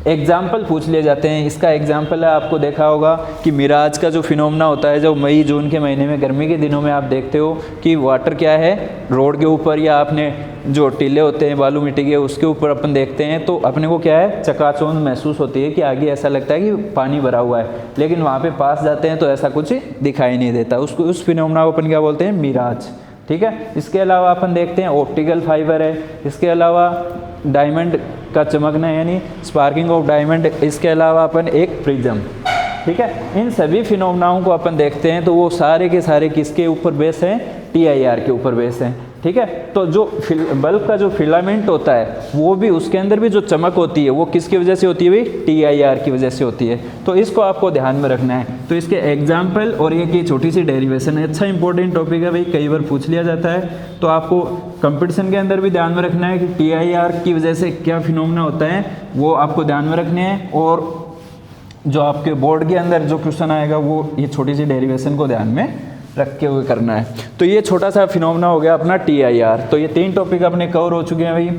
एग्जाम्पल पूछ लिए जाते हैं। इसका एग्जाम्पल है, आपको देखा होगा कि मिराज का जो फिनोमेना होता है, जो मई जून के महीने में गर्मी के दिनों में आप देखते हो कि वाटर क्या है, रोड के ऊपर या आपने जो टीले होते हैं बालू मिट्टी के उसके ऊपर अपन देखते हैं, तो अपने को क्या है, चकाचौंध महसूस होती है कि आगे ऐसा लगता है कि पानी भरा हुआ है, लेकिन वहाँ पे पास जाते हैं तो ऐसा कुछ दिखाई नहीं देता, उसको उस फिनोमेना को अपन क्या बोलते हैं, मिराज, ठीक है। इसके अलावा अपन देखते हैं ऑप्टिकल फाइबर है, इसके अलावा डायमंड का चमकना यानी स्पार्किंग ऑफ डायमंड, इसके अलावा अपन एक प्रिज्म, ठीक है। इन सभी फिनोमेनाओं को अपन देखते हैं तो वो सारे के सारे किसके ऊपर बेस हैं, TIR के ऊपर बेस हैं, ठीक है। तो जो बल्ब का जो फिलामेंट होता है वो भी, उसके अंदर भी जो चमक होती है वो किसकी वजह से होती है भाई, TIR की वजह से होती है। तो इसको आपको ध्यान में रखना है। तो इसके एग्जाम्पल और एक ये छोटी सी डेरिवेशन है, अच्छा इंपॉर्टेंट टॉपिक है भाई, कई बार पूछ लिया जाता है, तो आपको कंपटीशन के अंदर भी ध्यान में रखना है कि TIR की वजह से क्या फिनोमेना होता है वो आपको ध्यान में रखने हैं, और जो आपके बोर्ड के अंदर जो क्वेश्चन आएगा वो ये छोटी सी डेरिवेशन को ध्यान में रखे हुए करना है। तो ये छोटा सा फिनोमेना हो गया अपना TIR। तो ये 3 टॉपिक अपने कवर हो चुके हैं भाई।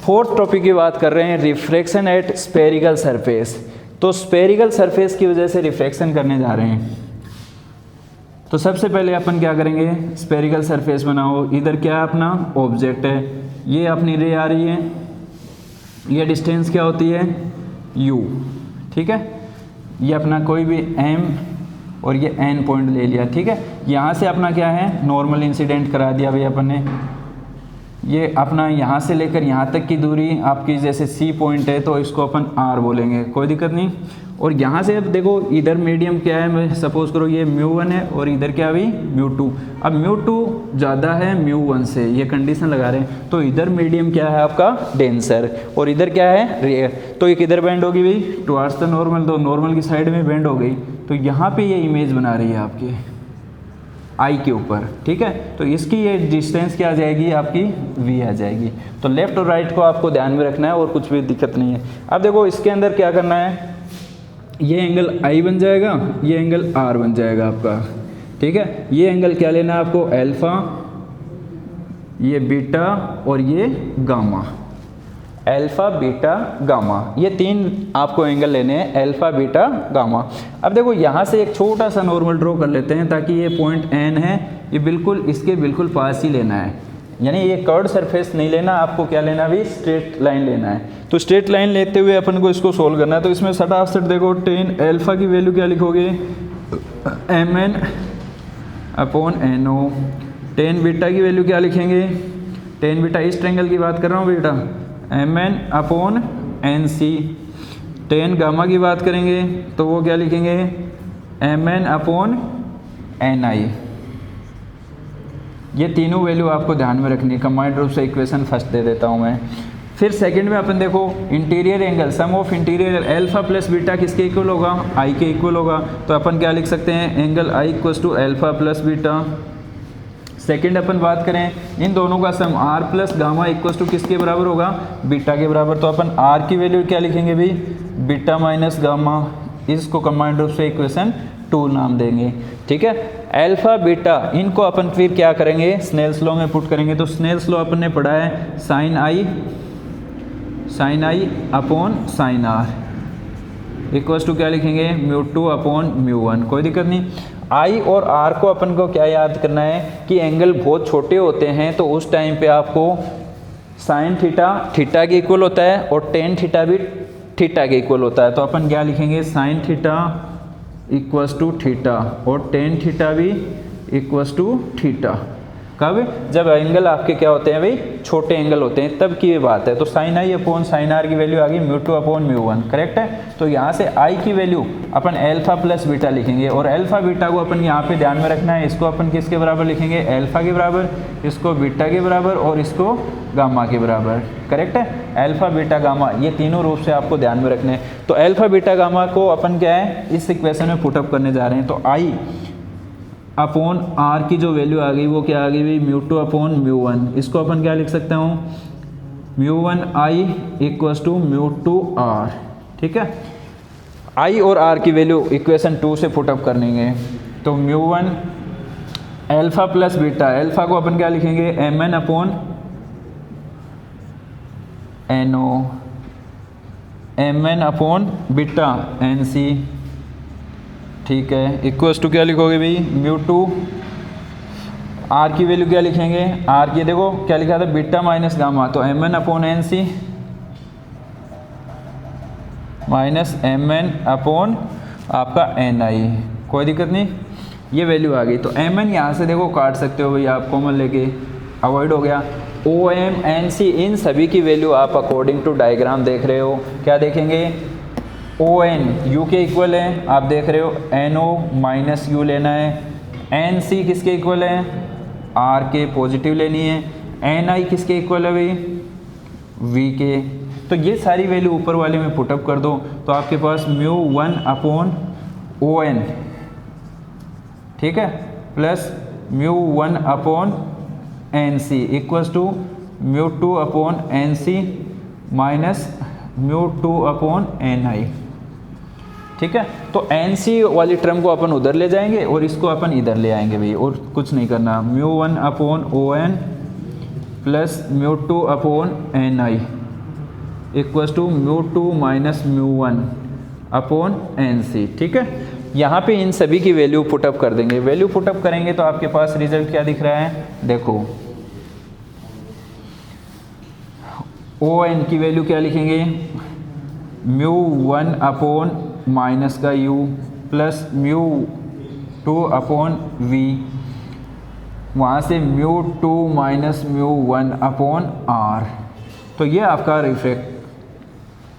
4th टॉपिक की बात कर रहे हैं, रिफ्रैक्शन एट स्फेरिकल सरफेस। तो स्फेरिकल सरफेस की वजह से रिफ्रैक्शन करने जा रहे हैं। तो सबसे पहले अपन क्या करेंगे, स्फेरिकल सरफेस बनाओ, इधर क्या अपना ऑब्जेक्ट है, ये अपनी रे आ रही है, ये डिस्टेंस क्या होती है, U, ठीक है। ये अपना कोई भी M और ये N पॉइंट ले लिया, ठीक है। यहाँ से अपना क्या है, नॉर्मल इंसिडेंट करा दिया भाई अपन ने। ये अपना यहाँ से लेकर यहाँ तक की दूरी आपकी जैसे C पॉइंट है तो इसको अपन R बोलेंगे, कोई दिक्कत नहीं। और यहाँ से अब देखो इधर मीडियम क्या है, मैं सपोज करो ये μ1 है और इधर क्या भी μ2। अब μ2 ज़्यादा है μ1 से, ये कंडीशन लगा रहे हैं, तो इधर मीडियम क्या है आपका, डेंसर, और इधर क्या है, रेयर। तो ये किधर बेंड होगी भाई, टुवार्ड्स द नॉर्मल, तो नॉर्मल की साइड में बेंड हो गई, तो यहाँ पे ये इमेज बना रही है आपकी आई के ऊपर, ठीक है। तो इसकी ये डिस्टेंस क्या आ जाएगी आपकी, V आ जाएगी। तो लेफ्ट और राइट को आपको ध्यान में रखना है और कुछ भी दिक्कत नहीं है। अब देखो इसके अंदर क्या करना है, ये एंगल I बन जाएगा, ये एंगल R बन जाएगा आपका, ठीक है। ये एंगल क्या लेना है आपको, अल्फा, ये बीटा और ये गामा, अल्फा बीटा गामा, ये 3 आपको एंगल लेने हैं, अल्फा बीटा गामा। अब देखो यहाँ से एक छोटा सा नॉर्मल ड्रॉ कर लेते हैं ताकि ये पॉइंट N है, ये बिल्कुल इसके बिल्कुल पास ही लेना है, यानी ये कर्व्ड सरफेस नहीं लेना, आपको क्या लेना है, स्ट्रेट लाइन लेना है। तो स्ट्रेट लाइन लेते हुए अपन को इसको सोल्व करना है। तो इसमें सटाफट देखो, tan अल्फा की वैल्यू क्या लिखोगे, MN/NO। tan बीटा की वैल्यू क्या लिखेंगे, tan बीटा इस ट्रायंगल की बात कर रहा हूँ बेटा, MN/NC। tan गामा की बात करेंगे तो वो क्या लिखेंगे, MN/NI। ये तीनों वैल्यू आपको ध्यान में रखनी है। कंबाइंड रूप से इक्वेशन फर्स्ट दे देता हूँ मैं। फिर सेकंड में अपन देखो interior angle, sum of interior alpha plus beta किसके इक्वल होगा, I के इक्वल होगा। तो अपन क्या लिख सकते हैं, angle I equals to alpha plus beta. Second अपन बात करें, इन दोनों का sum R plus gamma equals to किसके बराबर होगा, बीटा के बराबर। तो अपन R की वैल्यू क्या लिखेंगे भाई, बीटा माइनस गामा। इसको कंबाइंड रूप से इक्वेशन 2 नाम देंगे, ठीक है। अल्फा बीटा इनको अपन फिर क्या करेंगे, स्नेल्स लॉ में पुट करेंगे। तो स्नेल्स लॉ अपन ने पढ़ा है, sine I upon sine R equals to क्या लिखेंगे, μ2/μ1। कोई दिक्कत नहीं। I और R को अपन को क्या याद करना है कि एंगल बहुत छोटे होते हैं, तो उस टाइम पे आपको साइन थीटा के इक्वल होता है और टेन थीटा भी थीटा के इक्वल होता है। तो अपन क्या लिखेंगे, sine theta equals to theta और टेन थीटा भी इक्वल्स टू थीटा। कब? जब एंगल आपके क्या होते हैं भाई, छोटे एंगल होते हैं, तब की ये बात है। तो साइन आई अपॉन साइन आर की वैल्यू आ गई mu two upon mu one, correct है। तो यहाँ से आई की वैल्यू अपन अल्फा प्लस बीटा लिखेंगे, और अल्फा बीटा को अपन यहाँ पे ध्यान में रखना है, इसको अपन किसके बराबर लिखेंगे, अल्फा के बराबर, इसको बीटा के बराबर और इसको गामा के बराबर, करेक्ट है। अल्फा बीटा गामा ये तीनों रूप से आपको ध्यान में रखने हैं। तो अल्फा बीटा गामा को अपन क्या है इस इक्वेशन में पुटअप करने जा रहे हैं। तो आई अपॉन आर की जो वैल्यू आ गई वो क्या आ गई भाई, mu two upon mu one. इसको अपन क्या लिख सकते हूँ, mu one I equals to mu two R, ठीक है। आई और आर की वैल्यू इक्वेशन 2 से पुटअप कर लेंगे। तो mu one alpha plus beta, alpha को अपन क्या लिखेंगे, M N upon N O, M N upon beta N C, ठीक है। इक्वल्स टू क्या लिखोगे भाई, म्यू टू, आर की वैल्यू क्या लिखेंगे, आर की देखो क्या लिखा था, बीटा माइनस गामा, तो M N upon N C minus M N upon आपका एन आई, कोई दिक्कत नहीं, ये वैल्यू आ गई। तो एम एन यहाँ से देखो काट सकते हो भाई आप, कॉमन लेके अवॉइड हो गया। ओ एम एन सी इन सभी की वैल्यू आप अकॉर्डिंग टू डायग्राम देख रहे हो, क्या देखेंगे, ओ एन यू के इक्वल है, आप देख रहे हो एन ओ माइनस यू लेना है, एन सी किसके इक्वल है, आर के पॉजिटिव लेनी है, एन आई किसके इक्वल है भाई, वी के। तो ये सारी वैल्यू ऊपर वाले में पुटअप कर दो, तो आपके पास म्यू वन अपॉन ओ एन, ठीक है, plus mu one upon N c equals to mu two upon N C minus mu two upon N i, ठीक है। तो एन सी वाली टर्म को अपन उधर ले जाएंगे और इसको अपन इधर ले आएंगे भाई, और कुछ नहीं करना। Mu one upon O N plus mu two upon N I equals to mu two minus mu one upon N C, ठीक है। यहाँ पे इन सभी की वैल्यू पुटअप कर देंगे, वैल्यू पुटअप करेंगे तो आपके पास रिजल्ट क्या दिख रहा है, देखो ओ एन की वैल्यू क्या लिखेंगे, म्यू वन अपॉन माइनस का u plus mu two upon V, वहाँ से mu two minus mu one upon R. तो ये आपका रिफ्लेक्ट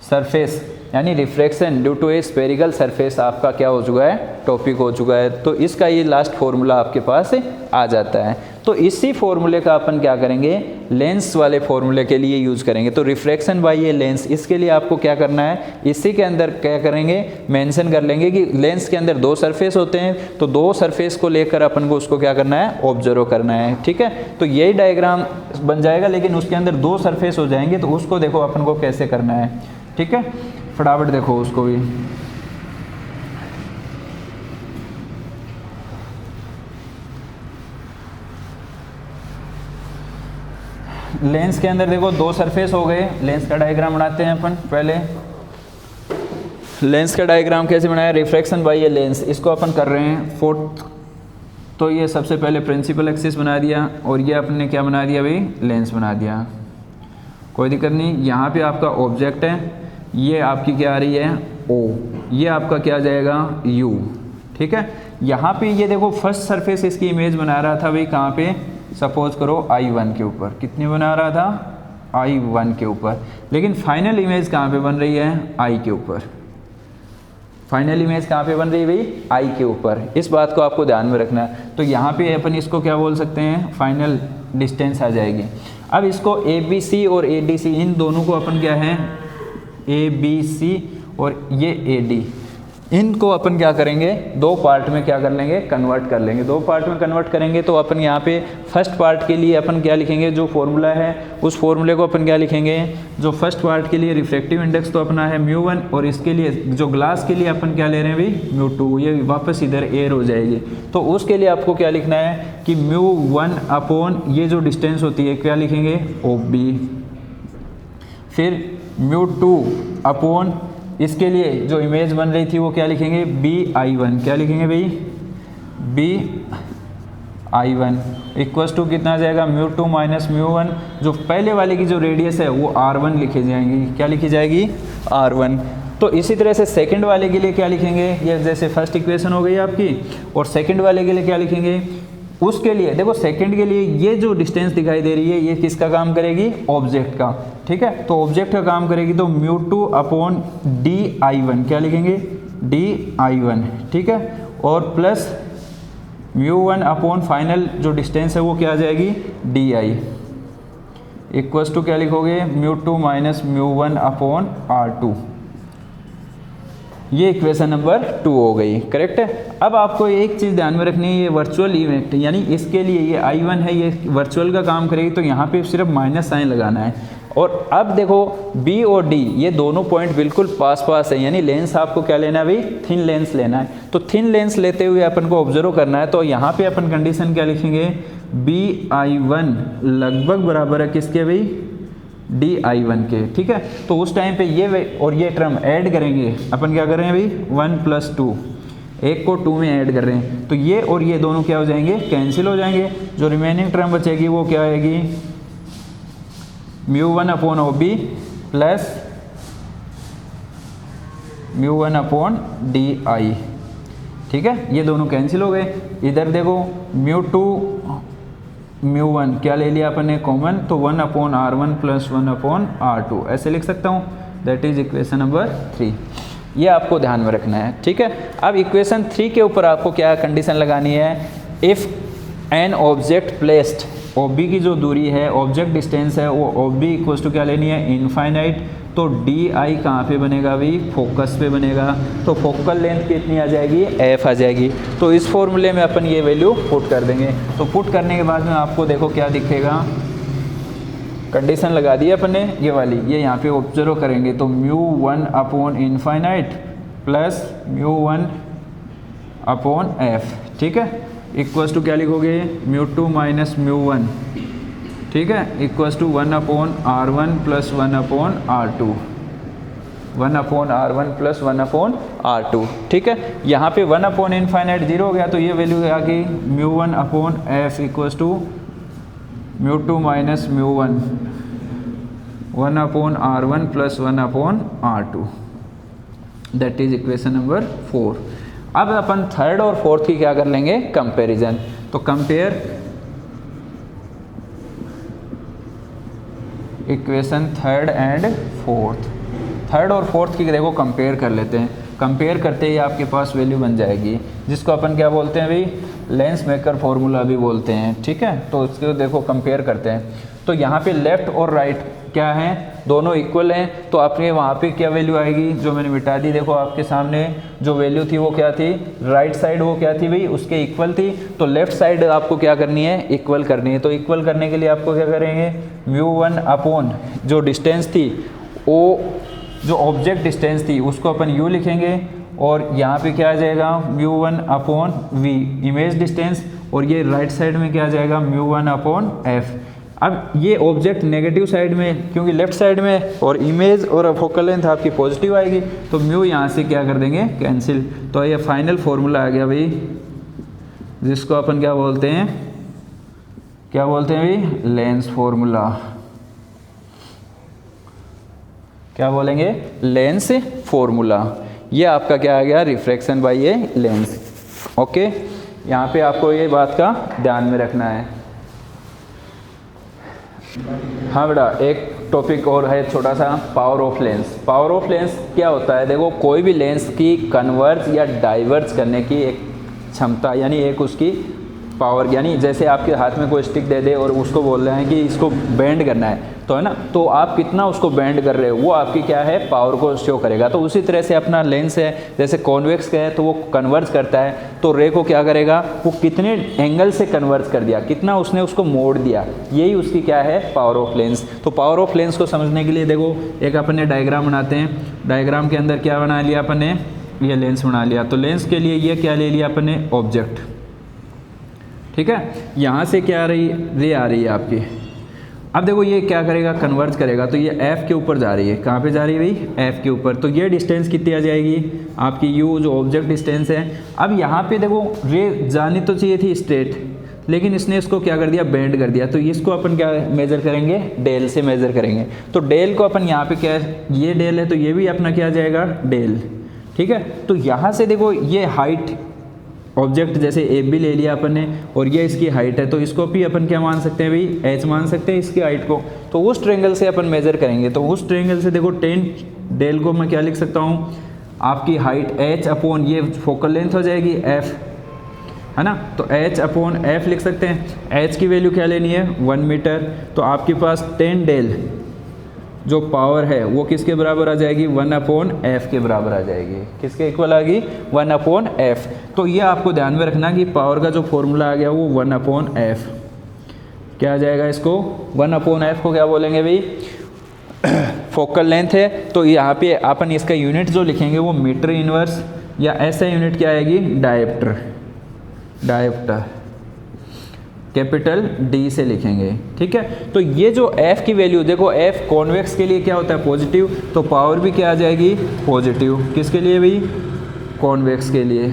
सरफेस यानी refraction due to a spherical surface आपका क्या हो चुका है, टॉपिक हो चुका है। तो इसका ये लास्ट फॉर्मूला आपके पास आ जाता है। तो इसी फॉर्मूले का अपन क्या करेंगे, लेंस वाले फॉर्मूले के लिए यूज़ करेंगे। तो रिफ्रैक्शन बाय ए लेंस, इसके लिए आपको क्या करना है, इसी के अंदर क्या करेंगे, मेंशन कर लेंगे कि लेंस के अंदर दो सरफेस होते हैं, तो दो सरफेस को लेकर अपन को उसको क्या करना है, ऑब्जर्व करना है, ठीक है। तो यही डायग्राम बन जाएगा, लेकिन उसके अंदर दो सरफेस हो जाएंगे, तो उसको देखो अपन को कैसे करना है, ठीक है। फटाफट देखो उसको भी, लेंस के अंदर देखो दो सरफेस हो गए। लेंस का डायग्राम बनाते हैं अपन पहले। लेंस का डायग्राम कैसे बनाया, रिफ्रैक्शन बाय ए लेंस, इसको अपन कर रहे हैं फोर्थ। तो ये सबसे पहले प्रिंसिपल एक्सिस बना दिया, और ये अपने क्या बना दिया भाई, लेंस बना दिया, कोई दिक्कत नहीं। यहाँ पे आपका ऑब्जेक्ट है, ये आपकी क्या आ रही है O, ये आपका क्या आ जाएगा U, ठीक है। यहाँ पे ये देखो फर्स्ट सरफेस इसकी इमेज बना रहा था भाई, कहाँ पे, सपोज करो I1 के ऊपर, कितने बना रहा था, I1 के ऊपर, लेकिन फाइनल इमेज कहाँ पे बन रही है, I के ऊपर। फाइनल इमेज कहाँ पे बन रही है भाई, I के ऊपर। इस बात को आपको ध्यान में रखना है। तो यहाँ पे अपन इसको क्या बोल सकते हैं, फाइनल डिस्टेंस आ जाएगी। अब इसको ABC और ADC, इन दोनों को अपन क्या है, ABC और ये AD, इनको अपन क्या करेंगे, दो पार्ट में क्या कर लेंगे, कन्वर्ट कर लेंगे। दो पार्ट में कन्वर्ट करेंगे तो अपन यहाँ पे फर्स्ट पार्ट के लिए अपन क्या लिखेंगे, जो फॉर्मूला है उस फॉर्मूले को अपन क्या लिखेंगे, जो फर्स्ट पार्ट के लिए रिफ्लेक्टिव इंडेक्स तो अपना है म्यू वन, और इसके लिए जो ग्लास के लिए अपन क्या ले रहे हैं भाई, म्यू टू, ये वापस इधर एयर हो जाएगी। तो उसके लिए आपको क्या लिखना है कि म्यू वन अपॉन ये जो डिस्टेंस होती है क्या लिखेंगे, OB, फिर म्यू टू अपॉन इसके लिए जो इमेज बन रही थी वो क्या लिखेंगे, BI1, क्या लिखेंगे भाई, BI1 इक्वल्स टू कितना आ जाएगा, mu two minus mu one, जो पहले वाले की जो रेडियस है वो R1 लिखी जाएगी, क्या लिखी जाएगी, R1। तो इसी तरह से सेकंड वाले के लिए क्या लिखेंगे, ये जैसे फर्स्ट इक्वेशन हो गई आपकी, और सेकंड वाले के लिए क्या लिखेंगे, उसके लिए देखो सेकंड के लिए ये जो डिस्टेंस दिखाई दे रही है ये किसका काम करेगी, ऑब्जेक्ट का, ठीक है। तो ऑब्जेक्ट का काम करेगी तो μ2 अपॉन di1 क्या लिखेंगे, di1, ठीक है, और प्लस μ1 अपॉन फाइनल जो डिस्टेंस है वो क्या आ जाएगी, di इक्वल्स टू क्या लिखोगे, μ2 माइनस μ1 अपॉन r2। ये इक्वेशन नंबर 2 हो गई, करेक्ट है। अब आपको एक चीज़ ध्यान में रखनी है, ये वर्चुअल इवेंट यानी इसके लिए ये I1 है, ये वर्चुअल का काम करेगी तो यहाँ पे सिर्फ माइनस साइन लगाना है। और अब देखो B और D ये दोनों पॉइंट बिल्कुल पास पास है, यानी लेंस आपको क्या लेना है भाई, थिन लेंस लेना है। तो थिन लेंस लेते हुए अपन को ऑब्जर्व करना है, तो यहाँ पे अपन कंडीशन क्या लिखेंगे, BI1 लगभग बराबर है किसके भाई, di1 के, ठीक है। तो उस टाइम पे ये और ये टर्म ऐड करेंगे, अपन क्या कर रहे हैं भाई 1 + 2, एक को 2 में ऐड कर रहे हैं, तो ये और ये दोनों क्या हो जाएंगे, कैंसिल हो जाएंगे। जो रिमेनिंग टर्म बचेगी वो क्या आएगी, μ1 upon OB plus μ1 upon di, ठीक है, ये दोनों कैंसिल हो गए। इधर देखो μ2 μ1 क्या ले लिया अपन ने कॉमन, तो 1 upon r1 plus 1 upon r2 ऐसे लिख सकता हूँ, दैट इज इक्वेशन नंबर 3। ये आपको ध्यान में रखना है, ठीक है। अब इक्वेशन 3 के ऊपर आपको क्या कंडीशन लगानी है, if an object placed, OB की जो दूरी है, ऑब्जेक्ट डिस्टेंस है, वो OB इक्वल्स टू क्या लेनी है, इनफाइनाइट। तो DI कहाँ पे बनेगा भाई, फोकस पे बनेगा, तो फोकल लेंथ कितनी आ जाएगी, F आ जाएगी। तो इस फॉर्मूले में अपन ये वैल्यू पुट कर देंगे। तो पुट करने के बाद में आपको देखो क्या दिखेगा, कंडीशन लगा दी अपन ने ये वाली, ये यहाँ पे ऑब्जर्व करेंगे तो μ1 upon infinite plus μ1 upon F, ठीक है, इक्वल्स टू क्या लिखोगे, μ2 माइनस μ1, ठीक है, equals to 1 upon r1 plus 1 upon r2, 1 upon r1 plus 1 upon r2, ठीक है। यहाँ पे 1 अपॉन इनफाइनाइट 0 हो गया, तो ये वैल्यू आ गई μ1 upon f equals to μ2 minus μ1, 1 upon r1 plus 1 upon r2, that is equation number 4। अब अपन थर्ड और फोर्थ की क्या कर लेंगे, कंपैरिजन। तो compare equation third and fourth, third और फोर्थ की देखो कंपेयर कर लेते हैं। कंपेयर करते ही आपके पास वैल्यू बन जाएगी, जिसको अपन क्या बोलते हैं भाई, लेंस मेकर फॉर्मूला भी बोलते हैं, ठीक है। तो इसको देखो कंपेयर करते हैं, तो यहाँ पे लेफ्ट और राइट क्या है, दोनों इक्वल हैं, तो आपके वहाँ पे क्या वैल्यू आएगी, जो मैंने मिटा दी, देखो आपके सामने जो वैल्यू थी वो क्या थी, राइट साइड वो क्या थी भाई, उसके इक्वल थी। तो लेफ्ट साइड आपको क्या करनी है, इक्वल करनी है। तो इक्वल करने के लिए आपको क्या करेंगे, μ1 अपॉन जो डिस्टेंस थी, वो जो ऑब्जेक्ट डिस्टेंस थी उसको अपन u लिखेंगे, और यहाँ पे क्या आ जाएगा μ1 अपॉन v इमेज डिस्टेंस, और ये राइट साइड में क्या आ जाएगा μ1 अपॉन f। अब ये ऑब्जेक्ट नेगेटिव साइड में, क्योंकि लेफ्ट साइड में, और इमेज और फोकल लेंथ आपकी पॉजिटिव आएगी, तो म्यू यहाँ से क्या कर देंगे, कैंसिल। तो ये फाइनल फॉर्मूला आ गया भाई, जिसको अपन क्या बोलते हैं, क्या बोलते हैं भाई, लेंस फॉर्मूला। क्या बोलेंगे, लेंस फॉर्मूला। ये आपका क्या आ गया, रिफ्रैक्शन बाय ये लेंस। ओके, यहाँ पे आपको ये बात का ध्यान में रखना है। हाँ बेटा, एक टॉपिक और है छोटा सा, power of lens. Power of lens क्या होता है, देखो कोई भी लेंस की कन्वर्ज या डाइवर्ज करने की एक क्षमता, यानी एक उसकी पावर, यानी जैसे आपके हाथ में कोई स्टिक दे दे और उसको बोल रहे हैं कि इसको बेंड करना है, तो है ना, तो आप कितना उसको बेंड कर रहे हो वो आपकी क्या है, पावर को शो करेगा। तो उसी तरह से अपना लेंस है, जैसे कॉन्वेक्स का है तो वो कन्वर्ज करता है, तो रे को क्या करेगा, वो कितने एंगल से कन्वर्ज कर दिया, कितना उसने उसको मोड़ दिया, यही उसकी क्या है, पावर ऑफ लेंस। तो पावर ऑफ लेंस को समझने के लिए देखो एक अपन ने डायग्राम बनाते हैं। डायग्राम के अंदर क्या बना लिया अपन ने, ये लेंस बना लिया। तो लेंस के लिए ये क्या ले लिया अपन ने, ऑब्जेक्ट, ठीक है। यहाँ से क्या आ रही, रे आ रही है आपकी। अब देखो ये क्या करेगा, कन्वर्ज करेगा, तो ये F के ऊपर जा रही है। कहाँ पे जा रही है भाई, F के ऊपर। तो ये डिस्टेंस कितनी आ जाएगी आपकी, U जो ऑब्जेक्ट डिस्टेंस है। अब यहाँ पे देखो रे जानी तो चाहिए थी स्ट्रेट, लेकिन इसने इसको क्या कर दिया, बेंड कर दिया। तो इसको अपन क्या मेजर करेंगे, डेल से मेजर करेंगे। तो डेल को अपन यहाँ पे क्या है, ये डेल है, तो ये भी अपना क्या आ जाएगा, डेल, ठीक है। तो यहाँ से देखो ये हाइट ऑब्जेक्ट जैसे ए बी ले लिया अपन ने और ये इसकी हाइट है, तो इसको भी अपन क्या मान सकते हैं भाई, एच मान सकते हैं इसकी हाइट को। तो उस ट्रायंगल से अपन मेजर करेंगे, तो उस ट्रायंगल से देखो टेन डेल को मैं क्या लिख सकता हूँ, आपकी हाइट एच अपॉन ये फोकल लेंथ हो जाएगी एफ, है ना। तो एच अपॉन एफ लिख सकते हैं। एच की वैल्यू क्या लेनी है 1 मीटर, तो आपके पास 10 डेल जो पावर है वो किसके बराबर आ जाएगी 1 अपॉन एफ के बराबर आ जाएगी। किसके इक्वल आ गई 1 अपॉन एफ। तो ये आपको ध्यान में रखना कि पावर का जो फॉर्मूला आ गया वो 1 अपॉन एफ क्या आ जाएगा, इसको 1 अपॉन एफ को क्या बोलेंगे भाई, फोकल लेंथ है। तो यहाँ पे अपन इसका यूनिट जो लिखेंगे वो मीटर इनवर्स या ऐसा यूनिट क्या आएगी डायप्टर, डायप्टर कैपिटल डी से लिखेंगे, ठीक है। तो ये जो f की वैल्यू देखो, f कॉन्वेक्स के लिए क्या होता है पॉजिटिव, तो पावर भी क्या आ जाएगी पॉजिटिव। किसके लिए भाई, कॉन्वेक्स के लिए।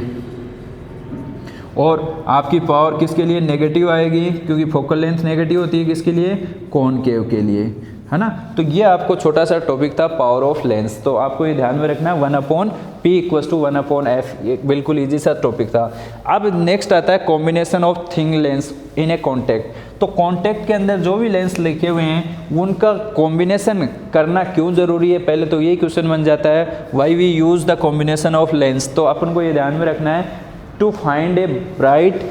और आपकी पावर किसके लिए नेगेटिव आएगी, क्योंकि फोकल लेंथ नेगेटिव होती है किसके लिए, कॉनकेव के लिए, है ना। तो ये आपको छोटा सा टॉपिक था पावर ऑफ लेंस। तो आपको ये ध्यान में रखना है 1 upon P equals to 1 upon F, ये बिल्कुल इजी सा टॉपिक था। अब नेक्स्ट आता है combination of thin lens in A contact. तो कॉन्टैक्ट के अंदर जो भी लेंस लिखे हुए हैं उनका कॉम्बिनेशन करना क्यों ज़रूरी है, पहले तो यही क्वेश्चन बन जाता है, why we use the combination of lens. तो अपन को ये ध्यान में रखना है to find a bright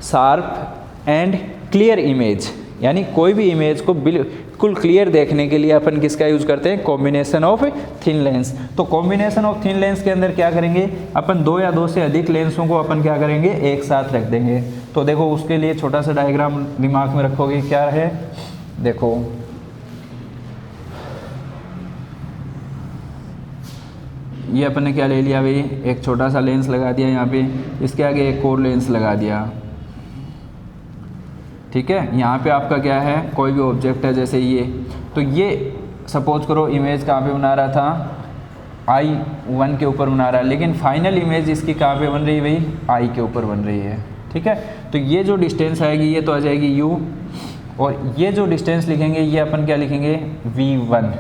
sharp and clear image, यानी कोई भी इमेज को बिल्कुल क्लियर देखने के लिए अपन किसका यूज़ करते हैं, कॉम्बिनेशन ऑफ थिन लेंस। तो कॉम्बिनेशन ऑफ थिन लेंस के अंदर क्या करेंगे अपन, 2 या 2 से अधिक लेंसों को अपन क्या करेंगे एक साथ रख देंगे। तो देखो उसके लिए छोटा सा डायग्राम दिमाग में रखोगे, क्या है देखो, ये अपन ने क्या ले लिया भाई, एक छोटा सा लेंस लगा दिया यहाँ पे, इसके आगे एक और लेंस लगा दिया, ठीक है। यहाँ पे आपका क्या है, कोई भी ऑब्जेक्ट है जैसे ये, तो ये सपोज करो इमेज कहाँ पे बना रहा था, I1 के ऊपर बना रहा है, लेकिन फाइनल इमेज इसकी कहाँ पे बन रही है भाई, I के ऊपर बन रही है, ठीक है। तो ये जो डिस्टेंस आएगी ये तो आ जाएगी U, और ये जो डिस्टेंस लिखेंगे ये अपन क्या लिखेंगे V1,